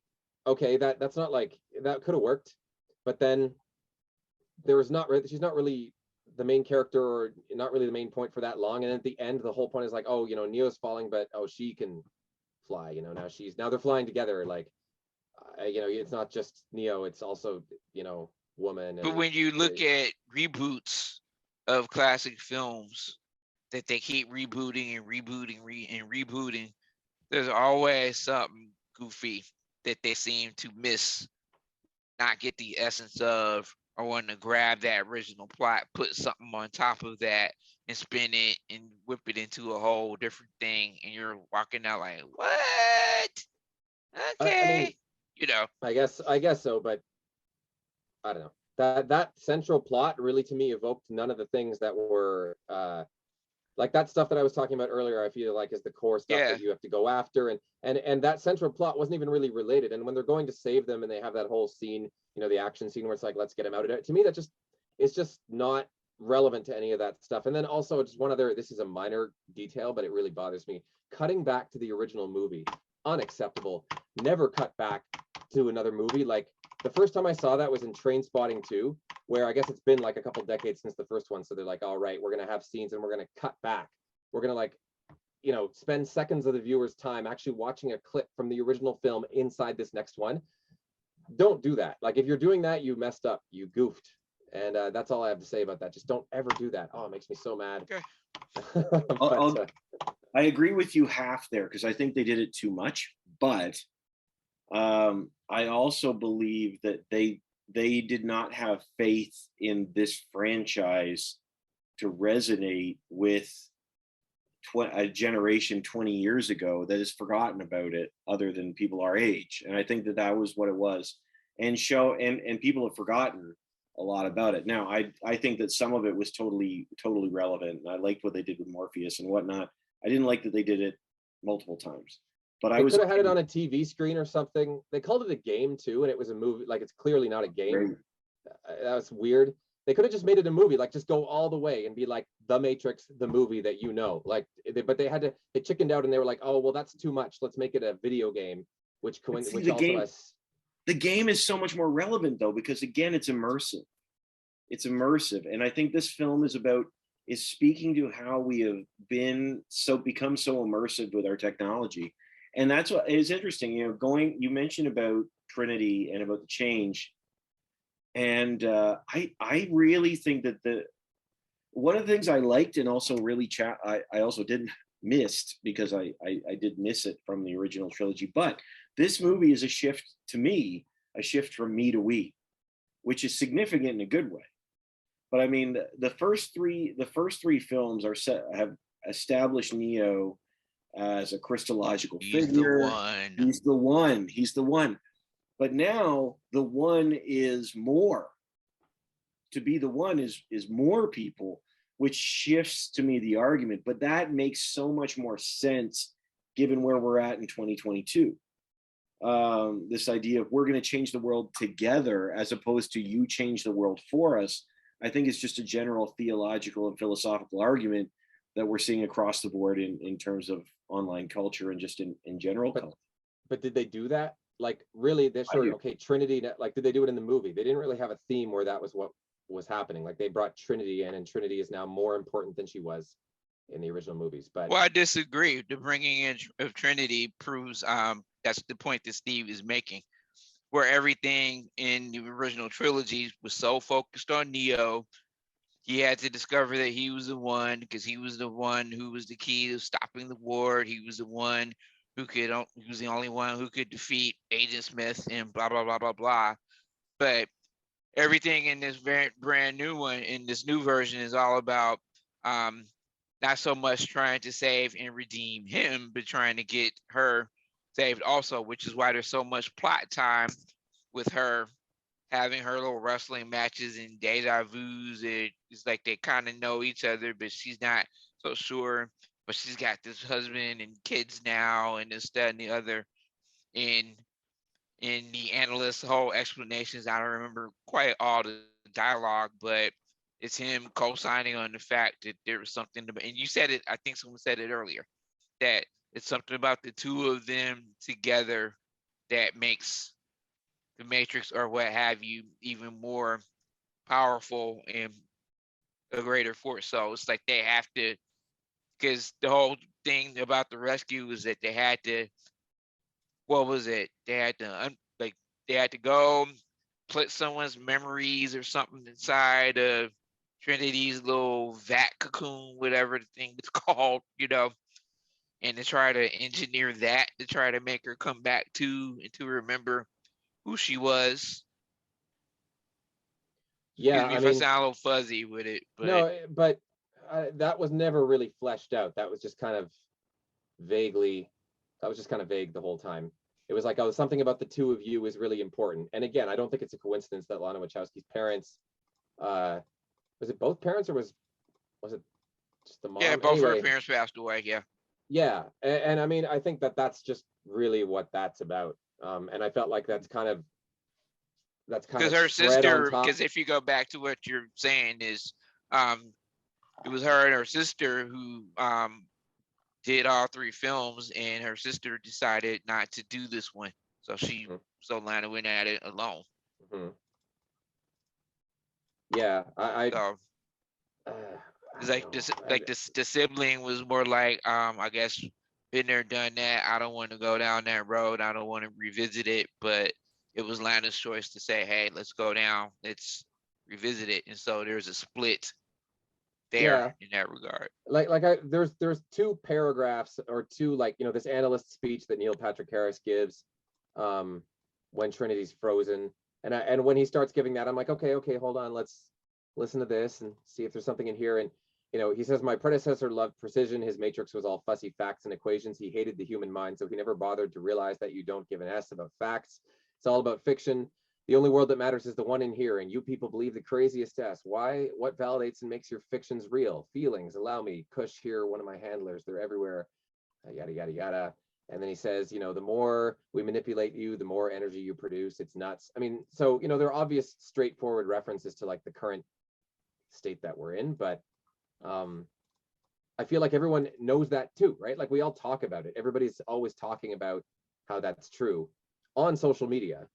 Speaker 3: Okay, that's not, like, that could have worked, but then she's not really the main character, or not really the main point for that long. And at the end, the whole point is like, oh, Neo's falling, but she can fly. Now they're flying together. Like, it's not just Neo, it's also, woman.
Speaker 2: But when you look at reboots of classic films that they keep rebooting and rebooting, there's always something goofy that they seem to miss, not get the essence of, or want to grab that original plot, put something on top of that, and spin it and whip it into a whole different thing, and you're walking out like, what?
Speaker 3: I mean,
Speaker 2: Okay, you know.
Speaker 3: I guess so, but I don't know. That central plot really, to me, evoked none of the things that were like that stuff that I was talking about earlier. I feel like is the core stuff
Speaker 2: Yeah,
Speaker 3: that you have to go after, and that central plot wasn't even really related. And when they're going to save them, and they have that whole scene, the action scene where it's like, let's get him out of it. To me, that just it's just not relevant to any of that stuff. And then also, just one other. This is a minor detail, but it really bothers me. Cutting back to the original movie, unacceptable. Never cut back to another movie. Like the first time I saw that was in Train Spotting 2, where I guess it's been like a couple decades since the first one. So they're like, all right, we're going to have scenes and we're going to cut back. We're going to like, spend seconds of the viewer's time actually watching a clip from the original film inside this next one. Don't do that. Like if you're doing that, you messed up, you goofed. And that's all I have to say about that. Just don't ever do that. Oh, it makes me so mad.
Speaker 2: okay.
Speaker 1: I agree with you half there because I think they did it too much. But I also believe that they did not have faith in this franchise to resonate with a generation 20 years ago that has forgotten about it, other than people our age. And I think that was what it was. And people have forgotten a lot about it. Now, I think that some of it was totally relevant. And I liked what they did with Morpheus and whatnot. I didn't like that they did it multiple times. But
Speaker 3: they could have had it on a TV screen or something. They called it a game too, and it was a movie. Like it's clearly not a game. That was weird. They could have just made it a movie, like just go all the way and be like The Matrix, the movie that Like, but they chickened out and they were like, oh well, that's too much. Let's make it a video game, which
Speaker 1: the game is so much more relevant though, because again, it's immersive. It's immersive, and I think this film is speaking to how we have become so immersive with our technology. And that's what is interesting, you mentioned about Trinity and about the change. And I really think that one of the things I liked and also really I also didn't missed because I did miss it from the original trilogy, but this movie is a shift from me to we, which is significant in a good way. But I mean, the first three films have established Neo as a Christological figure. He's the one. But now the one is more. To be the one is more people, which shifts to me the argument. But that makes so much more sense given where we're at in 2022. This idea of we're going to change the world together as opposed to you change the world for us, I think it's just a general theological and philosophical argument that we're seeing across the board in terms of online culture and just in general culture.
Speaker 3: But did they do that? Like really, they're sort of, okay, Trinity, like did they do it in the movie? They didn't really have a theme where that was what was happening. Like they brought Trinity in, and Trinity is now more important than she was in the original movies. But
Speaker 2: well, I disagree. The bringing in of Trinity proves that's the point that Steve is making, where everything in the original trilogy was so focused on Neo. He had to discover that he was the one because he was the one who was the key to stopping the war. He was the one he was the only one who could defeat Agent Smith and blah, blah, blah, blah, blah. But everything in this brand new one, in this new version, is all about not so much trying to save and redeem him, but trying to get her saved also, which is why there's so much plot time with her having her little wrestling matches and deja vus. It's like they kind of know each other, but she's not so sure. But she's got this husband and kids now, and this, that, and the other. In the analyst whole explanations, I don't remember quite all the dialogue, but it's him co-signing on the fact that there was something about, and you said it, I think someone said it earlier, that it's something about the two of them together that makes the Matrix or what have you even more powerful and a greater force. So it's like they have to, because the whole thing about the rescue was that they had to, what was it? They had to they had to go put someone's memories or something inside of Trinity's little vat cocoon, whatever the thing is called, and to try to engineer that to try to make her come back to and to remember who she was.
Speaker 3: Yeah,
Speaker 2: Excuse me
Speaker 3: I
Speaker 2: if I
Speaker 3: mean,
Speaker 2: sound a little fuzzy with it, but
Speaker 3: no, but that was never really fleshed out. That was just kind of vaguely, that was just kind of vague the whole time. It was like, oh, something about the two of you is really important. And again, I don't think it's a coincidence that Lana Wachowski's parents, uh, was it both parents or was it just the
Speaker 2: yeah,
Speaker 3: mom?
Speaker 2: both her
Speaker 3: Anyway,
Speaker 2: parents passed away. Yeah,
Speaker 3: yeah, and I mean, I think that that's just really what that's about. And I felt like that's kind
Speaker 2: because
Speaker 3: of
Speaker 2: her
Speaker 3: spread on
Speaker 2: sister.
Speaker 3: top.
Speaker 2: Because if you go back to what you're saying, is um, it was her and her sister who did all three films, and her sister decided not to do this one,
Speaker 3: Mhm,
Speaker 2: so Lana went at it alone.
Speaker 3: mhm. Yeah,
Speaker 2: So
Speaker 3: uh, I
Speaker 2: it's
Speaker 3: don't
Speaker 2: like
Speaker 3: know.
Speaker 2: this, like this, the sibling was more like, I guess, been there, done that. I don't want to go down that road. I don't want to revisit it. But it was Lana's choice to say, "Hey, let's go down. Let's revisit it." And so there's a split there
Speaker 3: Yeah,
Speaker 2: in that regard.
Speaker 3: there's two paragraphs or two, like, this analyst speech that Neil Patrick Harris gives, um when Trinity's frozen, and when he starts giving that, I'm like, okay, hold on, let's listen to this and see if there's something in here. And he says, my predecessor loved precision. His matrix was all fussy facts and equations. He hated the human mind, so he never bothered to realize that you don't give an S about facts. It's all about fiction. The only world that matters is the one in here, and you people believe the craziest S. Why? What validates and makes your fictions real? Feelings. Allow me. Kush here, one of my handlers. They're everywhere. Yada, yada, yada. And then he says, the more we manipulate you, the more energy you produce. It's nuts. I mean, so, there are obvious, straightforward references to like the current state that we're in, but um, I feel like everyone knows that too, right? Like we all talk about it. Everybody's always talking about how that's true on social media.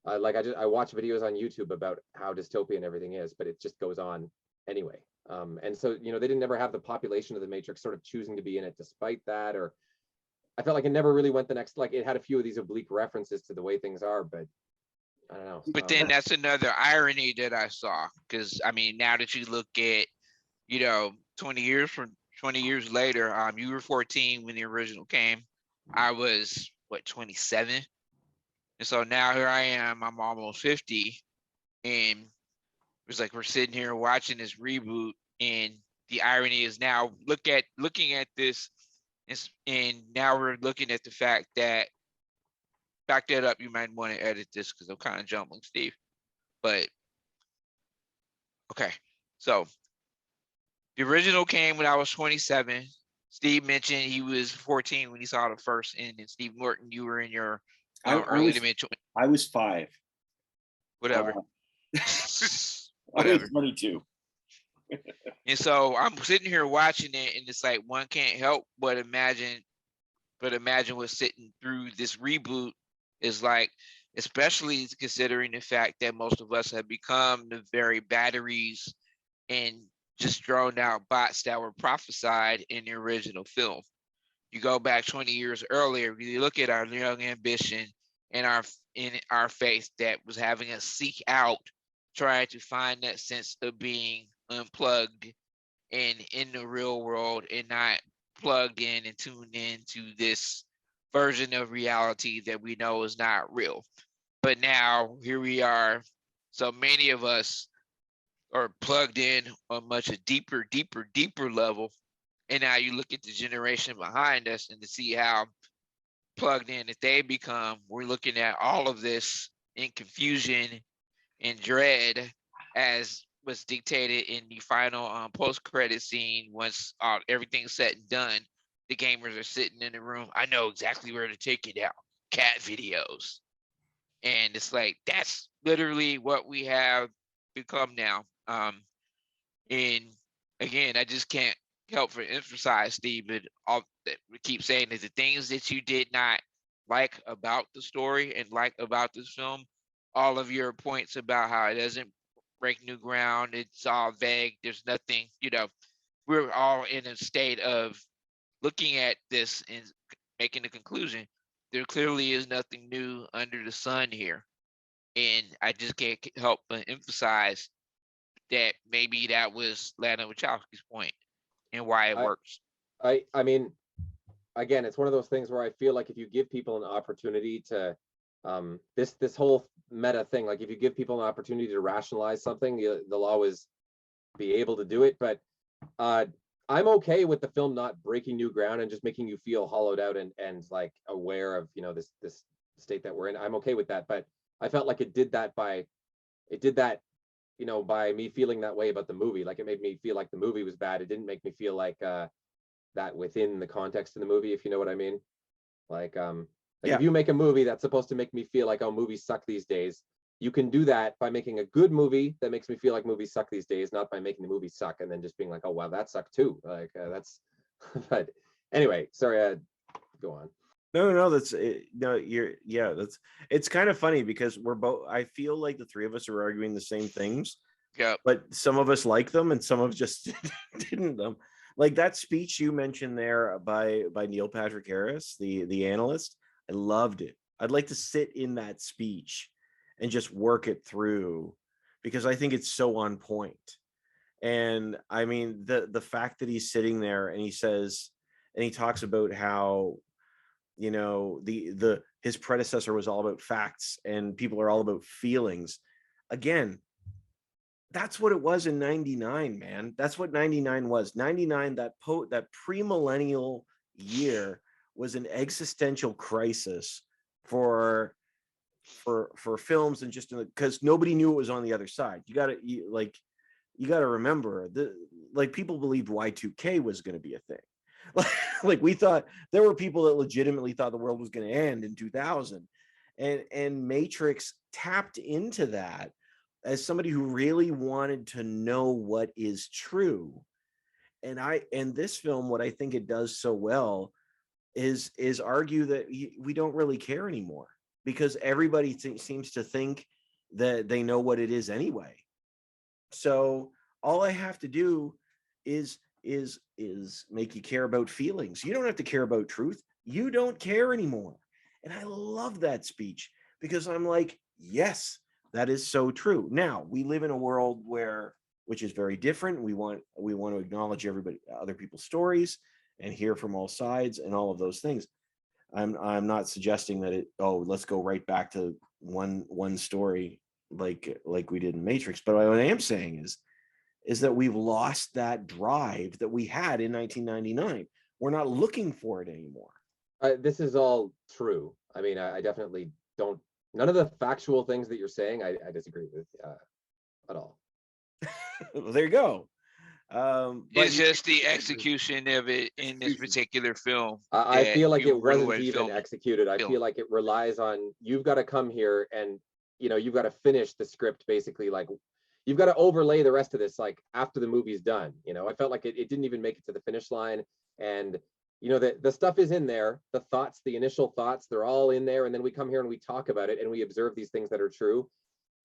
Speaker 3: Like I watch videos on YouTube about how dystopian everything is, but it just goes on anyway. And so they didn't ever have the population of the Matrix sort of choosing to be in it despite that, or I felt like it never really went the next. Like it had a few of these oblique references to the way things are, but I don't know.
Speaker 2: But then that's another irony that I saw, because I mean, now that you look at, 20 years later, you were 14 when the original came. I was what, 27, and so now here I am. I'm almost 50, and it's like we're sitting here watching this reboot, and the irony is now looking at this, and now we're looking at the fact that, back that up. You might want to edit this because I'm kind of jumbling, Steve. But okay, so the original came when I was 27. Steve mentioned he was 14 when he saw the first, and then Steve Norton, you were in your
Speaker 1: I
Speaker 2: early
Speaker 1: was
Speaker 2: to mid 20s,
Speaker 1: I was 5.
Speaker 2: whatever.
Speaker 1: I was
Speaker 2: Whatever.
Speaker 1: 22.
Speaker 2: And so I'm sitting here watching it, and it's like one can't help but imagine what's sitting through this reboot is like, especially considering the fact that most of us have become the very batteries and just drawn out bots that were prophesied in the original film. You go back 20 years earlier, you look at our young ambition and our faith that was having us seek out, trying to find that sense of being unplugged and in the real world, and not plugged in and tuned in to this version of reality that we know is not real. But now here we are. So many of us are plugged in on much a deeper level. And now you look at the generation behind us and to see how plugged in that they become. We're looking at all of this in confusion and dread, as was dictated in the final post-credit scene. Once everything's said and done, the gamers are sitting in the room. I know exactly where to take it out. Cat videos. And it's like, that's literally what we have become now. And again, I just can't help but emphasize, Steve, but all that we keep saying is the things that you did not like about the story and like about this film, all of your points about how it doesn't break new ground, it's all vague, there's nothing, we're all in a state of looking at this and making a conclusion. There clearly is nothing new under the sun here. And I just can't help but emphasize that maybe that was Lana Wachowski's point and why it
Speaker 3: I
Speaker 2: works.
Speaker 3: I mean, again, it's one of those things where I feel like if you give people an opportunity to this whole meta thing, like if you give people an opportunity to rationalize something, they'll always be able to do it. But I'm okay with the film not breaking new ground and just making you feel hollowed out and like aware of, you know, this state that we're in. I'm okay with that, but I felt like it did that, you know, by me feeling that way about the movie. Like it made me feel like the movie was bad. It didn't make me feel like that within the context of the movie, if you know what I mean. Like
Speaker 1: Yeah.
Speaker 3: if you make a movie that's supposed to make me feel like, oh, movies suck these days, you can do that by making a good movie that makes me feel like movies suck these days, not by making the movie suck and then just being like, oh wow, that sucked too. Like that's but anyway, sorry, go on.
Speaker 1: No, that's no, that's it's kind of funny because we're both, I feel like the three of us are arguing the same things,
Speaker 2: Yeah.
Speaker 1: but some of us like them and some of us just didn't them. Like that speech you mentioned there by Neil Patrick Harris, the analyst, I loved it. I'd like to sit in that speech and just work it through because I think it's so on point. And I mean, the fact that he's sitting there and he says, and he talks about how, you know, the his predecessor was all about facts and people are all about feelings. Again, that's what it was in 99, man. That's what 99 was. 99, that pre-millennial year was an existential crisis for films, and just because nobody knew it was on the other side. You got to remember that, like, people believed Y2K was going to be a thing. Like we thought, there were people that legitimately thought the world was going to end in 2000, and Matrix tapped into that as somebody who really wanted to know what is true. And this film, what I think it does so well is argue that we don't really care anymore, because everybody seems to think that they know what it is anyway. So all I have to do is make you care about feelings. You don't have to care about truth. You don't care anymore. And I love that speech because I'm like, yes, that is so true. Now, we live in a world which is very different. We want to acknowledge other people's stories and hear from all sides and all of those things. I'm not suggesting that let's go right back to one story like we did in Matrix. But what I am saying is that we've lost that drive that we had in 1999. We're not looking for it anymore.
Speaker 3: This is all true. I mean, I definitely don't. None of the factual things that you're saying, I disagree with at all.
Speaker 1: Well, there you go.
Speaker 2: It's just the execution of it in this particular film.
Speaker 3: I feel like it
Speaker 2: really
Speaker 3: wasn't even executed. I feel like it relies on, you've got to come here and, you know, you've got to finish the script basically. Like you've got to overlay the rest of this, like after the movie's done. You know, I felt like it didn't even make it to the finish line. And, you know, the stuff is in there, the thoughts, the initial thoughts, they're all in there. And then we come here and we talk about it and we observe these things that are true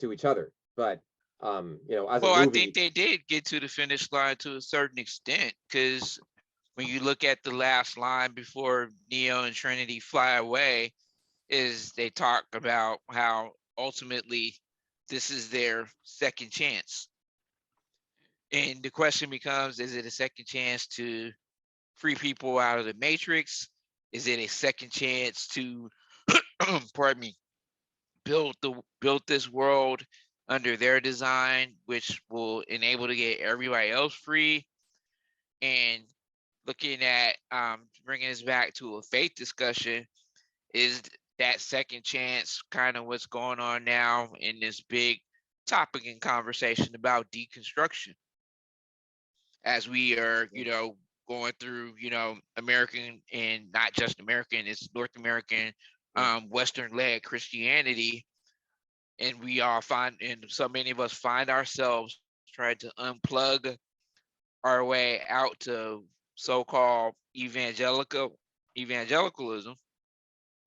Speaker 3: to each other. But you know, as a movie,
Speaker 2: I think they did get to the finish line to a certain extent, because when you look at the last line before Neo and Trinity fly away, is they talk about how ultimately this is their second chance. And the question becomes, is it a second chance to free people out of the Matrix? Is it a second chance to, pardon me, build this world under their design, which will enable to get everybody else free? And looking at bringing us back to a faith discussion, is that second chance kind of what's going on now in this big topic and conversation about deconstruction, as we are, you know, going through, you know, American, and not just American, it's North American, Western-led Christianity. And we all and so many of us find ourselves trying to unplug our way out to so-called evangelicalism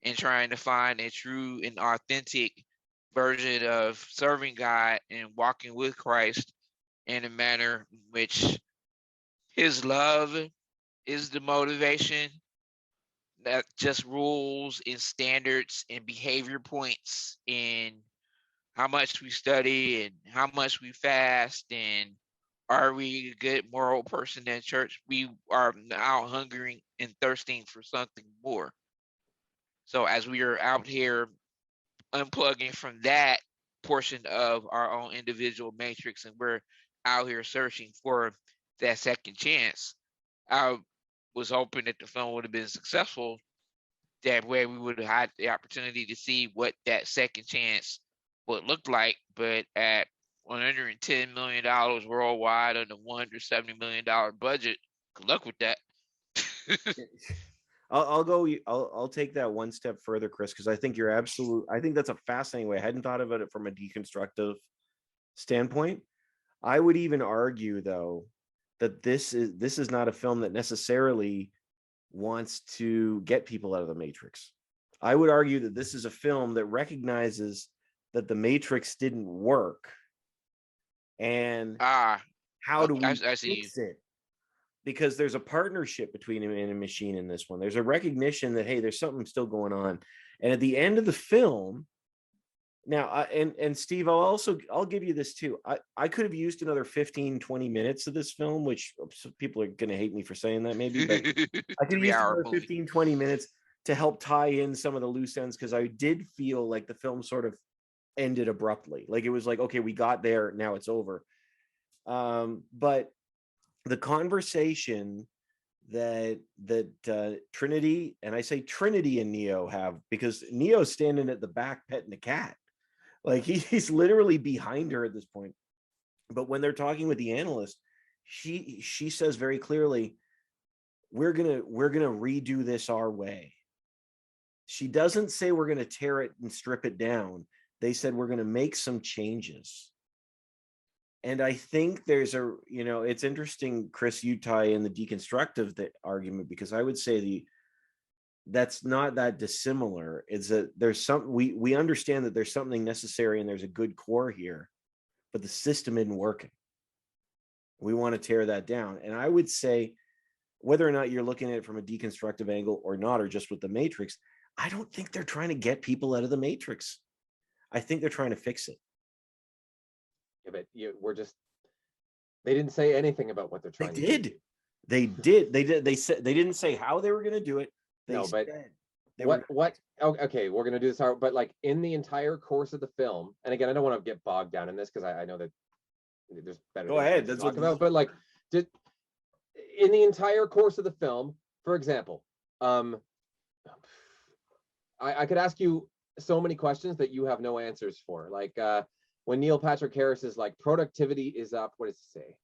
Speaker 2: and trying to find a true and authentic version of serving God and walking with Christ in a manner in which his love is the motivation, that just rules and standards and behavior points in how much we study and how much we fast and are we a good moral person in church? We are now hungering and thirsting for something more. So as we are out here unplugging from that portion of our own individual matrix, and we're out here searching for that second chance, I was hoping that the film would have been successful. That way we would have had the opportunity to see what that second chance would look like. But at $110 million worldwide on a $170 million budget, good luck with that.
Speaker 1: I'll take that one step further, Chris, because I think I think that's a fascinating way. I hadn't thought about it from a deconstructive standpoint. I would even argue, though, that this is not a film that necessarily wants to get people out of the Matrix. I would argue that this is a film that recognizes that the Matrix didn't work, and how do we fix it? Because there's a partnership between him and a machine in this one. There's a recognition that, hey, there's something still going on. And at the end of the film, now, and Steve, I'll give you this too. I could have used another 15, 20 minutes of this film, which people are going to hate me for saying that maybe, but I could have used another 15, 20 minutes to help tie in some of the loose ends, because I did feel like the film sort of ended abruptly. Like it was like, okay, we got there, now it's over. But the conversation that Trinity, and I say Trinity and Neo have, because Neo's standing at the back petting the cat. Like he's literally behind her at this point. But when they're talking with the analyst, she says very clearly, we're gonna redo this our way. She doesn't say we're gonna tear it and strip it down. They said we're gonna make some changes. And I think there's it's interesting, Chris, you tie in the deconstructive argument, because I would say that's not that dissimilar. It's that there's some, we understand that there's something necessary and there's a good core here, but the system isn't working. We want to tear that down. And I would say, whether or not you're looking at it from a deconstructive angle or not, or just with the Matrix, I don't think they're trying to get people out of the Matrix. I think they're trying to fix it.
Speaker 3: Yeah, but they didn't say anything about what they're trying to do.
Speaker 1: They did. They said they didn't say how they were going to do it.
Speaker 3: Okay, we're going to do this, but like in the entire course of the film, and again, I don't want to get bogged down in this because I know that there's better
Speaker 1: go ahead
Speaker 3: to talk about, but like in the entire course of the film, for example, I could ask you so many questions that you have no answers for, like when Neil Patrick Harris is like, productivity is up, what does it say?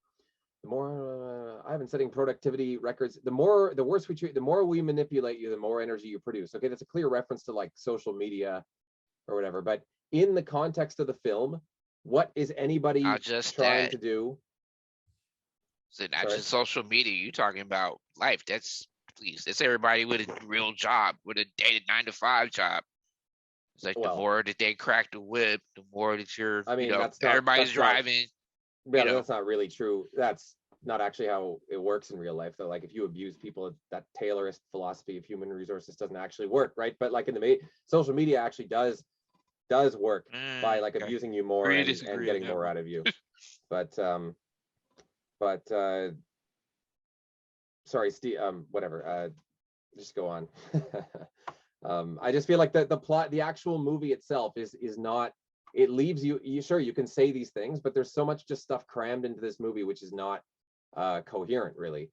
Speaker 3: The more I've been setting productivity records, the worse we treat, the more we manipulate you, the more energy you produce. Okay, that's a clear reference to like social media or whatever. But in the context of the film, what is anybody trying to do?
Speaker 2: So not just social media, you're talking about life. That's everybody with a real job, with a dated 9-to-5 job. It's like the more that they crack the whip, the more that you're, everybody's driving.
Speaker 3: Yeah, that's not really true. That's not actually how it works in real life, though. Like if you abuse people, that Taylorist philosophy of human resources doesn't actually work, right? But like in the social media actually does work by like abusing you more and getting more out of you. But sorry, Steve. Whatever. Just go on. I just feel like the plot, the actual movie itself is not. It leaves you sure you can say these things, but there's so much just stuff crammed into this movie which is not coherent really,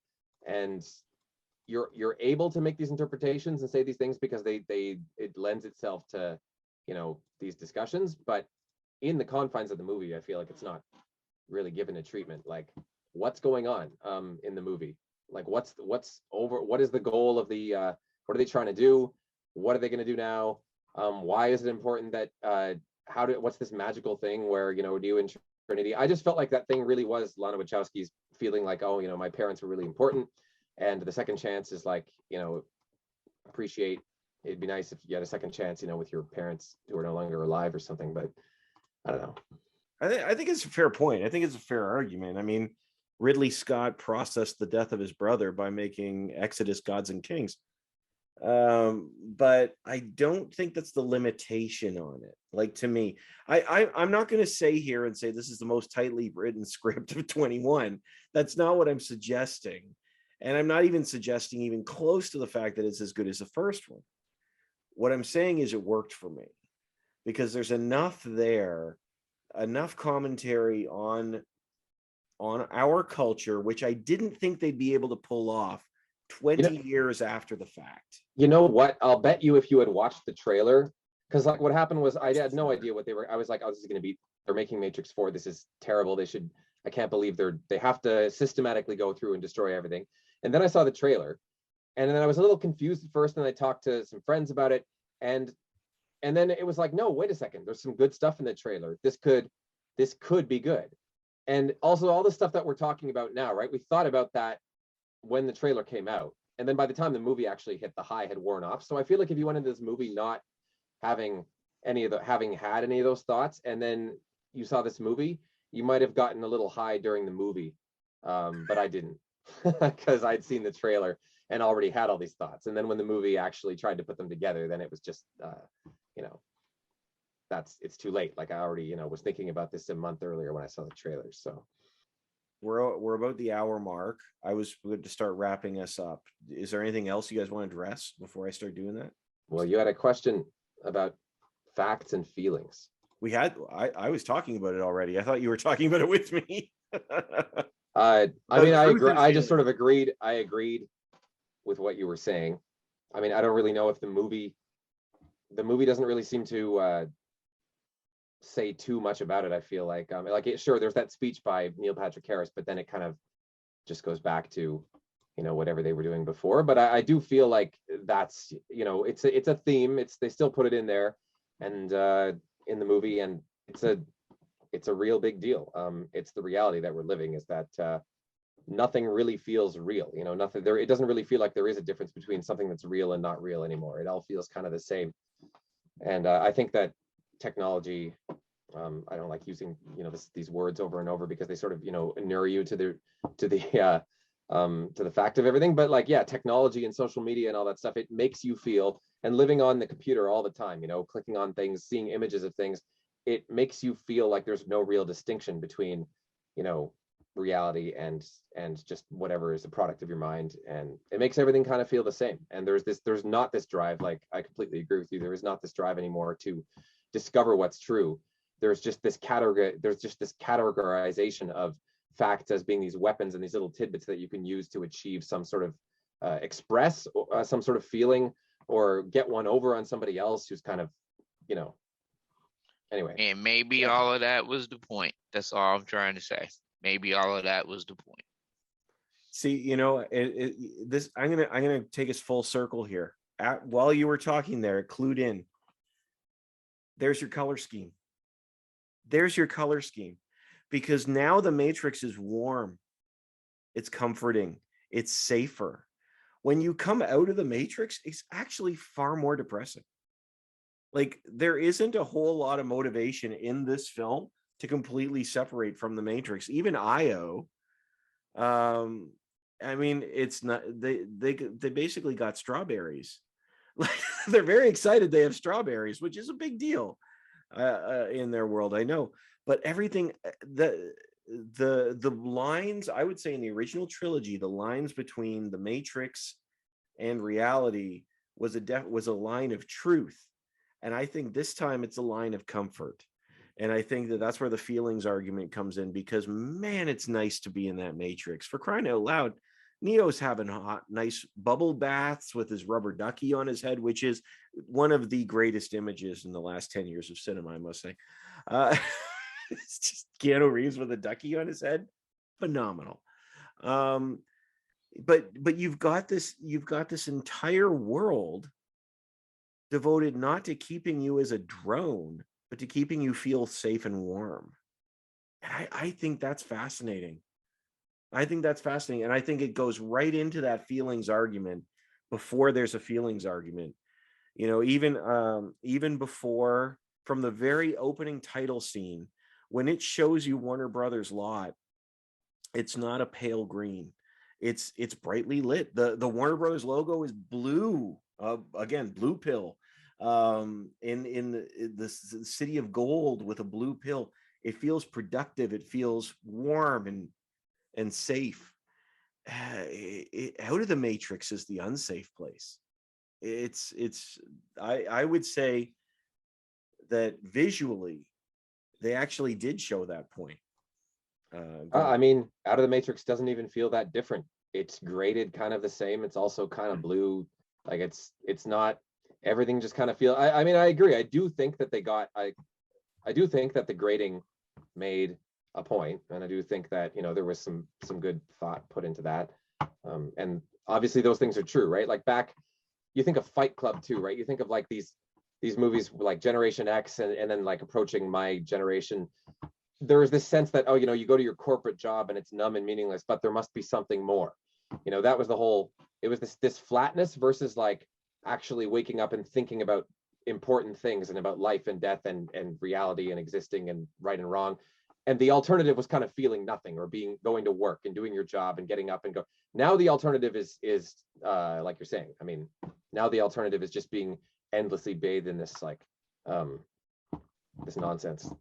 Speaker 3: and you're able to make these interpretations and say these things because it lends itself to these discussions, but in the confines of the movie I feel like it's not really given a treatment. Like what's going on in the movie, like what is the goal of the what are they trying to do, what are they going to do now, why is it important that what's this magical thing where Neo and Trinity? I just felt like that thing really was Lana Wachowski's feeling like, my parents were really important, and the second chance is like, appreciate, it'd be nice if you had a second chance, with your parents who are no longer alive or something. But I don't know.
Speaker 1: I think it's a fair point. I think it's a fair argument. I mean, Ridley Scott processed the death of his brother by making Exodus Gods and Kings. But I don't think that's the limitation on it. Like, to me, I'm not going to say here and say this is the most tightly written script of 21. That's not what I'm suggesting. And I'm not even suggesting even close to the fact that it's as good as the first one. What I'm saying is it worked for me because there's enough there, enough commentary on our culture, which I didn't think they'd be able to pull off 20 years after the fact.
Speaker 3: You know what? I'll bet you if you had watched the trailer, because like what happened was I had no idea what they were. I was like, oh, this is going to be, they're making Matrix 4. This is terrible. I can't believe they have to systematically go through and destroy everything. And then I saw the trailer and then I was a little confused at first. And I talked to some friends about it. And then it was like, no, wait a second. There's some good stuff in the trailer. This could be good. And also all the stuff that we're talking about now, right? We thought about that when the trailer came out. And then by the time the movie actually hit, the high had worn off. So I feel like if you went into this movie not having had any of those thoughts, and then you saw this movie, you might have gotten a little high during the movie. But I didn't, because I'd seen the trailer and already had all these thoughts. And then when the movie actually tried to put them together, then it was just, it's too late. Like I already, was thinking about this a month earlier when I saw the trailer. So
Speaker 1: we're about the hour mark. I was good to start wrapping us up. Is there anything else you guys want to address before I start doing that?
Speaker 3: Well, you had a question about facts and feelings.
Speaker 1: I was talking about it already. I thought you were talking about it with me.
Speaker 3: I mean, I agree. I just sort of agreed. I agreed with what you were saying. I mean, I don't really know if the movie doesn't really seem to say too much about it. I feel like sure, there's that speech by Neil Patrick Harris, but then it kind of just goes back to whatever they were doing before. But I do feel like that's it's a theme. They still put it in there and in the movie, and it's a real big deal. It's the reality that we're living, is that nothing really feels real. Nothing there. It doesn't really feel like there is a difference between something that's real and not real anymore. It all feels kind of the same. And I think that technology, I don't like using these words over and over because they sort of inure you to the fact of everything. But like, yeah, technology and social media and all that stuff, it makes you feel, and living on the computer all the time, clicking on things, seeing images of things, it makes you feel like there's no real distinction between reality and just whatever is a product of your mind, and it makes everything kind of feel the same. And there's not this drive, like I completely agree with you, there is not this drive anymore to discover what's true. There's just this categorization of facts as being these weapons and these little tidbits that you can use to achieve some sort of express some sort of feeling or get one over on somebody else who's kind of anyway.
Speaker 2: And maybe all of that was the point. That's all I'm trying to say. Maybe all of that was the point.
Speaker 1: See, this I'm gonna take us full circle here. While you were talking there, it clued in. There's your color scheme. Because now the Matrix is warm. It's comforting. It's safer. When you come out of the Matrix, it's actually far more depressing. Like, there isn't a whole lot of motivation in this film to completely separate from the Matrix. Even Io, I mean, it's not, they basically got strawberries. Like, they're very excited they have strawberries, which is a big deal in their world, I know. But everything, the lines, I would say in the original trilogy, the lines between the Matrix and reality was a line of truth. And I think this time it's a line of comfort. And I think that's where the feelings argument comes in, because man, it's nice to be in that Matrix. For crying out loud, Neo's having hot, nice bubble baths with his rubber ducky on his head, which is one of the greatest images in the last 10 years of cinema, I must say. It's just Keanu Reeves with a ducky on his head. Phenomenal. But you've got this entire world devoted not to keeping you as a drone, but to keeping you feel safe and warm. And I think that's fascinating. And I think it goes right into that feelings argument before there's a feelings argument. Even before, from the very opening title scene, when it shows you Warner Brothers lot, it's not a pale green. It's brightly lit. The Warner Brothers logo is blue. Again, blue pill. In the city of gold with a blue pill. It feels productive. It feels warm and safe. Out of the Matrix is the unsafe place. I would say that visually they actually did show that point.
Speaker 3: I mean, Out of the Matrix doesn't even feel that different. It's graded kind of the same. It's also kind of blue. Like it's not everything just kind of feel. I mean, I agree. I do think that I do think that the grading made a point, and I do think that there was some good thought put into that. And obviously those things are true, right? Like you think of Fight Club too, right? You think of like these movies like Generation X and then like approaching my generation. There is this sense that, oh, you go to your corporate job and it's numb and meaningless, but there must be something more. That was the whole, it was this flatness versus like actually waking up and thinking about important things and about life and death and reality and existing and right and wrong. And the alternative was kind of feeling nothing or going to work and doing your job and getting up and go. Now the alternative is like you're saying. I mean, now the alternative is just being endlessly bathed in this like this nonsense.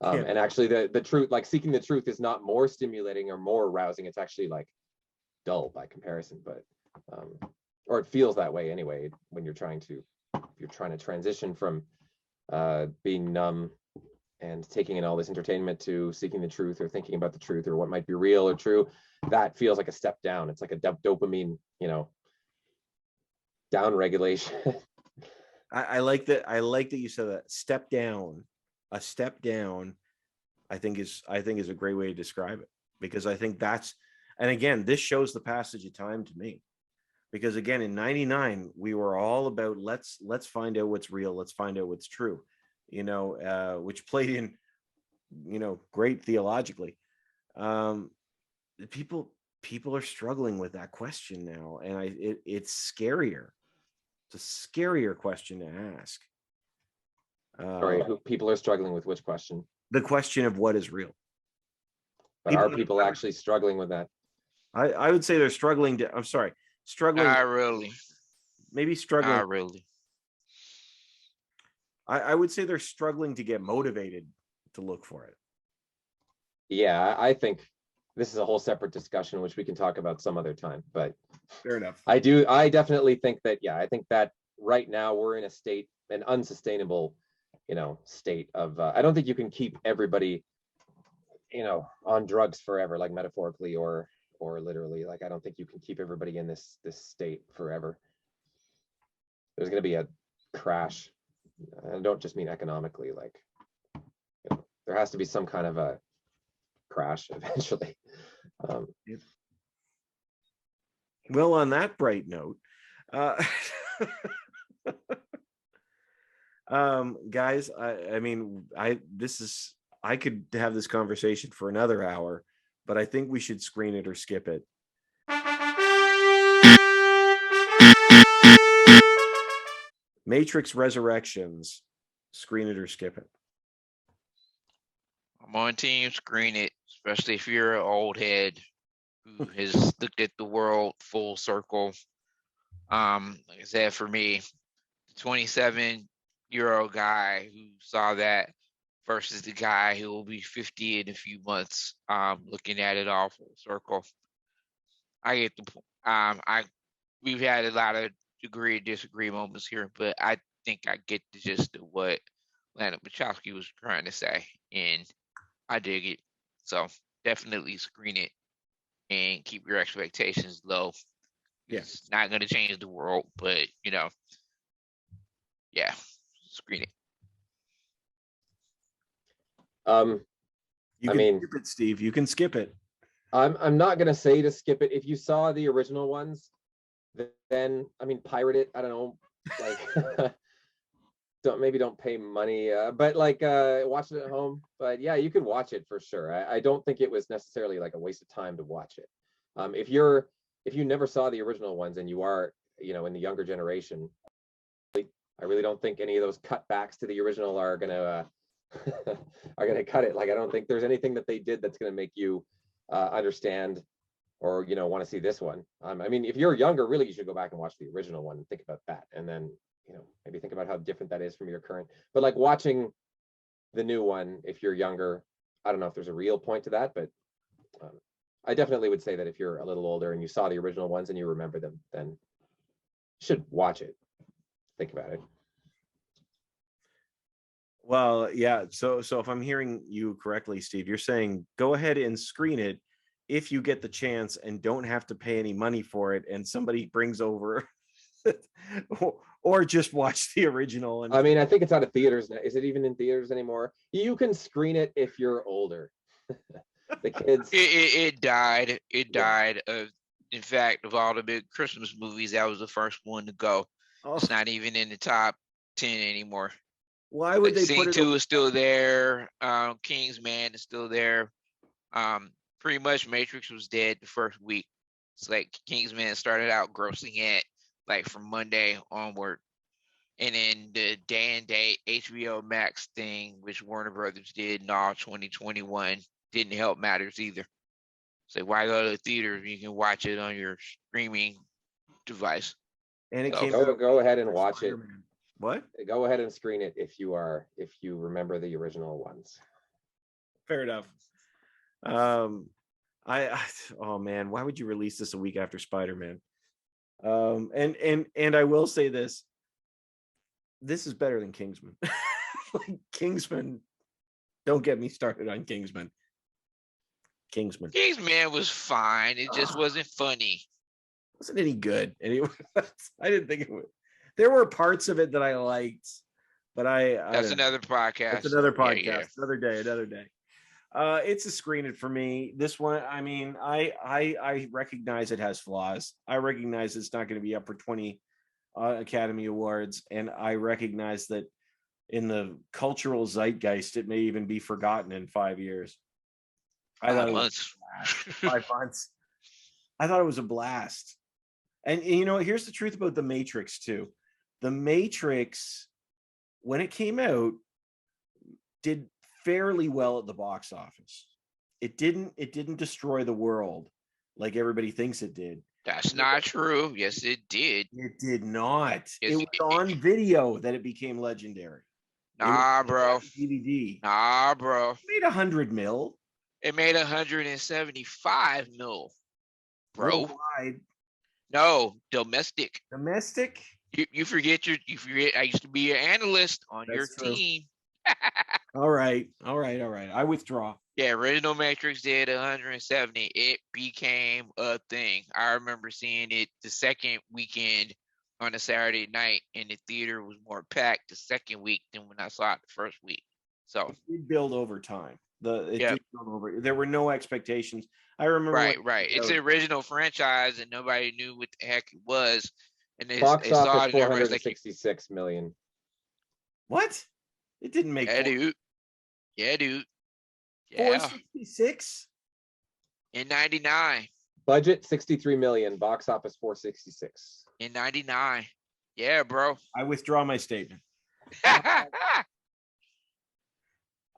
Speaker 3: And actually the truth, like seeking the truth, is not more stimulating or more arousing. It's actually like dull by comparison, but or it feels that way anyway when you're trying to transition from being numb and taking in all this entertainment to seeking the truth or thinking about the truth or what might be real or true. That feels like a step down. It's like a dopamine, down regulation.
Speaker 1: I like that. I like that you said that. Step down. A step down, I think is a great way to describe it, because I think that's, and again, this shows the passage of time to me, because again, in 99, we were all about let's find out what's real. Let's find out what's true, which played in, great theologically. People are struggling with that question now. And it's scarier. It's a scarier question to ask.
Speaker 3: Sorry, people are struggling with which question?
Speaker 1: The question of what is real.
Speaker 3: But are people actually struggling with that?
Speaker 1: I would say they're struggling to, I'm sorry, struggling.
Speaker 2: Not really.
Speaker 1: Maybe struggling.
Speaker 2: Not really.
Speaker 1: I would say they're struggling to get motivated to look for it.
Speaker 3: Yeah, I think this is a whole separate discussion, which we can talk about some other time, but
Speaker 1: fair enough.
Speaker 3: I definitely think that, I think that right now we're in an unsustainable, state of, I don't think you can keep everybody, on drugs forever, like metaphorically or literally. Like, I don't think you can keep everybody in this state forever. There's going to be a crash. I don't just mean economically, like, there has to be some kind of a crash eventually.
Speaker 1: Well, on that bright note, guys, I could have this conversation for another hour, but I think we should screen it or skip it. Matrix Resurrections, screen it or skip it.
Speaker 2: I'm on team screen it, especially if you're an old head who has looked at the world full circle. Like I said, for me, the 27-year-old guy who saw that versus the guy who will be 50 in a few months, looking at it all full circle. I get the we've had a lot of degree and disagree moments here, but I think I get the gist of what Lana Wachowski was trying to say, and I dig it. So definitely screen it and keep your expectations low.
Speaker 1: Yeah.
Speaker 2: It's not going to change the world, but yeah, screen it.
Speaker 1: You can skip it, Steve. You can skip it.
Speaker 3: I'm not gonna say to skip it. If you saw the original ones, then pirate it. I don't know, like don't pay money, but like watch it at home. But yeah, you can watch it for sure. I don't think it was necessarily like a waste of time to watch it. If you never saw the original ones and you are in the younger generation, I really don't think any of those cutbacks to the original are gonna cut it. Like, I don't think there's anything that they did that's gonna make you understand or want to see this one. I mean, if you're younger, really, you should go back and watch the original one and think about that, and then maybe think about how different that is from your current. But like watching the new one, if you're younger, I don't know if there's a real point to that, but I definitely would say that if you're a little older and you saw the original ones and you remember them, then you should watch it. Think about it.
Speaker 1: Well, yeah. So if I'm hearing you correctly, Steve, you're saying go ahead and screen it if you get the chance and don't have to pay any money for it, and somebody brings over, or just watch the original. And
Speaker 3: I mean, I think it's out of theaters now. Is it even in theaters anymore? You can screen it if you're older. The kids.
Speaker 2: It died. It died. In fact, of all the big Christmas movies, that was the first one to go. It's not even in the top 10 anymore.
Speaker 1: Why would they
Speaker 2: Sing
Speaker 1: put it?
Speaker 2: 2 is still there. Kingsman is still there. Pretty much Matrix was dead the first week. It's like Kingsman started out grossing at like from Monday onward. And then the day and date HBO Max thing, which Warner Brothers did in all 2021, didn't help matters either. So why go to the theater if you can watch it on your streaming device?
Speaker 1: And it came
Speaker 3: go ahead and watch Spider-Man.
Speaker 1: It. What?
Speaker 3: Go ahead and screen it if you remember the original ones.
Speaker 1: Fair enough. Oh man, why would you release this a week after Spider-Man? And I will say this is better than Kingsman. Like Kingsman, don't get me started on Kingsman. Kingsman
Speaker 2: was fine. It just wasn't funny.
Speaker 1: Wasn't any good. Anyway, I didn't think it would. There were parts of it that I liked, but
Speaker 2: that's another podcast.
Speaker 1: That's another podcast. Yeah. Another day. It's a screen it for me. This one, I mean, I recognize it has flaws. I recognize it's not going to be up for 20 Academy Awards, and I recognize that in the cultural zeitgeist, it may even be forgotten in 5 years. I thought it was 5 months. I thought it was a blast. And here's the truth about The Matrix too. The Matrix, when it came out, did fairly well at the box office. It didn't destroy the world like everybody thinks it did.
Speaker 2: That's not true. Yes, it did.
Speaker 1: It did not. It was on video that it became legendary.
Speaker 2: Nah, bro.
Speaker 1: DVD.
Speaker 2: Nah, bro.
Speaker 1: It made 100 mil.
Speaker 2: It made 175 mil, bro.
Speaker 1: Worldwide.
Speaker 2: No, domestic.
Speaker 1: Domestic?
Speaker 2: You forget I used to be your analyst on your team.
Speaker 1: All right. I withdraw.
Speaker 2: Yeah, original Matrix did 170. It became a thing. I remember seeing it the second weekend on a Saturday night, and the theater was more packed the second week than when I saw it the first week. So
Speaker 1: it did build over time. Did build over. There were no expectations. I remember.
Speaker 2: Right. It's the original franchise, and nobody knew what the heck it was. And they
Speaker 3: box
Speaker 2: saw
Speaker 3: office
Speaker 2: it.
Speaker 3: 466 million.
Speaker 1: What? It didn't make.
Speaker 2: Yeah, dude. Yeah.
Speaker 1: 466
Speaker 2: in 99.
Speaker 3: Budget 63 million. Box office 466
Speaker 2: in 99. Yeah, bro.
Speaker 1: I withdraw my statement.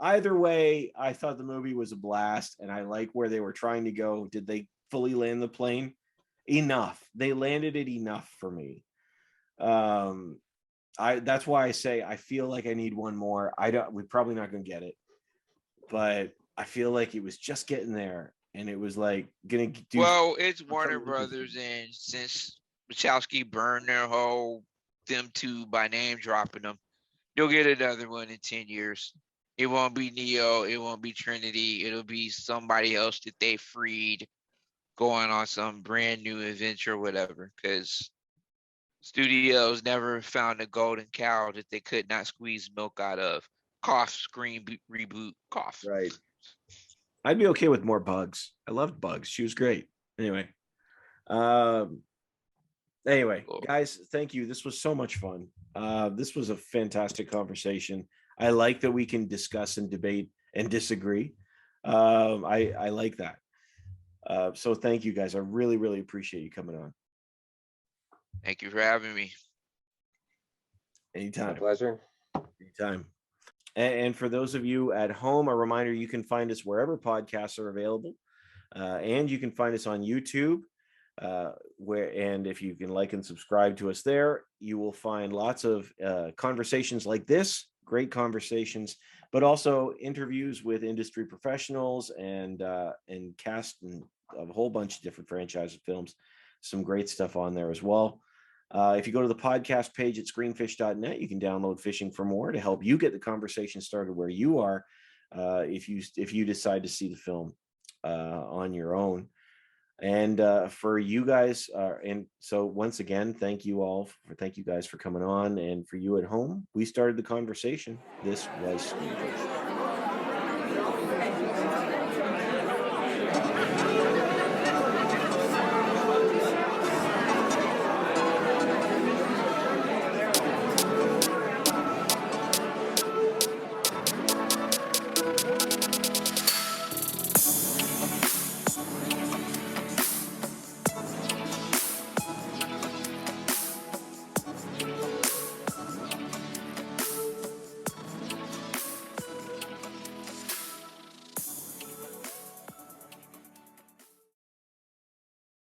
Speaker 1: Either way, I thought the movie was a blast, and I like where they were trying to go. Did they fully land the plane? Enough. They landed it enough for me. That's why I say I feel like I need one more. We're probably not going to get it, but I feel like it was just getting there, and it was like going to do.
Speaker 2: Well, it's Warner Brothers, and since Wachowski burned them two by name dropping them, you'll get another one in 10 years. It won't be Neo. It won't be Trinity. It'll be somebody else that they freed going on some brand new adventure or whatever, because studios never found a golden cow that they could not squeeze milk out of. Cough, scream, reboot, cough.
Speaker 1: Right. I'd be okay with more Bugs. I loved Bugs. She was great. Anyway, cool. Guys, thank you. This was so much fun. This was a fantastic conversation. I like that we can discuss and debate and disagree. I like that. So thank you guys. I really, really appreciate you coming on.
Speaker 2: Thank you for having me.
Speaker 1: Anytime.
Speaker 3: My pleasure.
Speaker 1: Anytime. And for those of you at home, a reminder, you can find us wherever podcasts are available. And you can find us on YouTube, and if you can like and subscribe to us there, you will find lots of conversations like this, great conversations, but also interviews with industry professionals and cast of a whole bunch of different franchise films. Some great stuff on there as well. If you go to the podcast page at screenfish.net, you can download Fishing for More to help you get the conversation started where you are, if you decide to see the film on your own. And for you guys, and so once again, thank you guys for coming on. And for you at home, we started the conversation. This was Screenfish.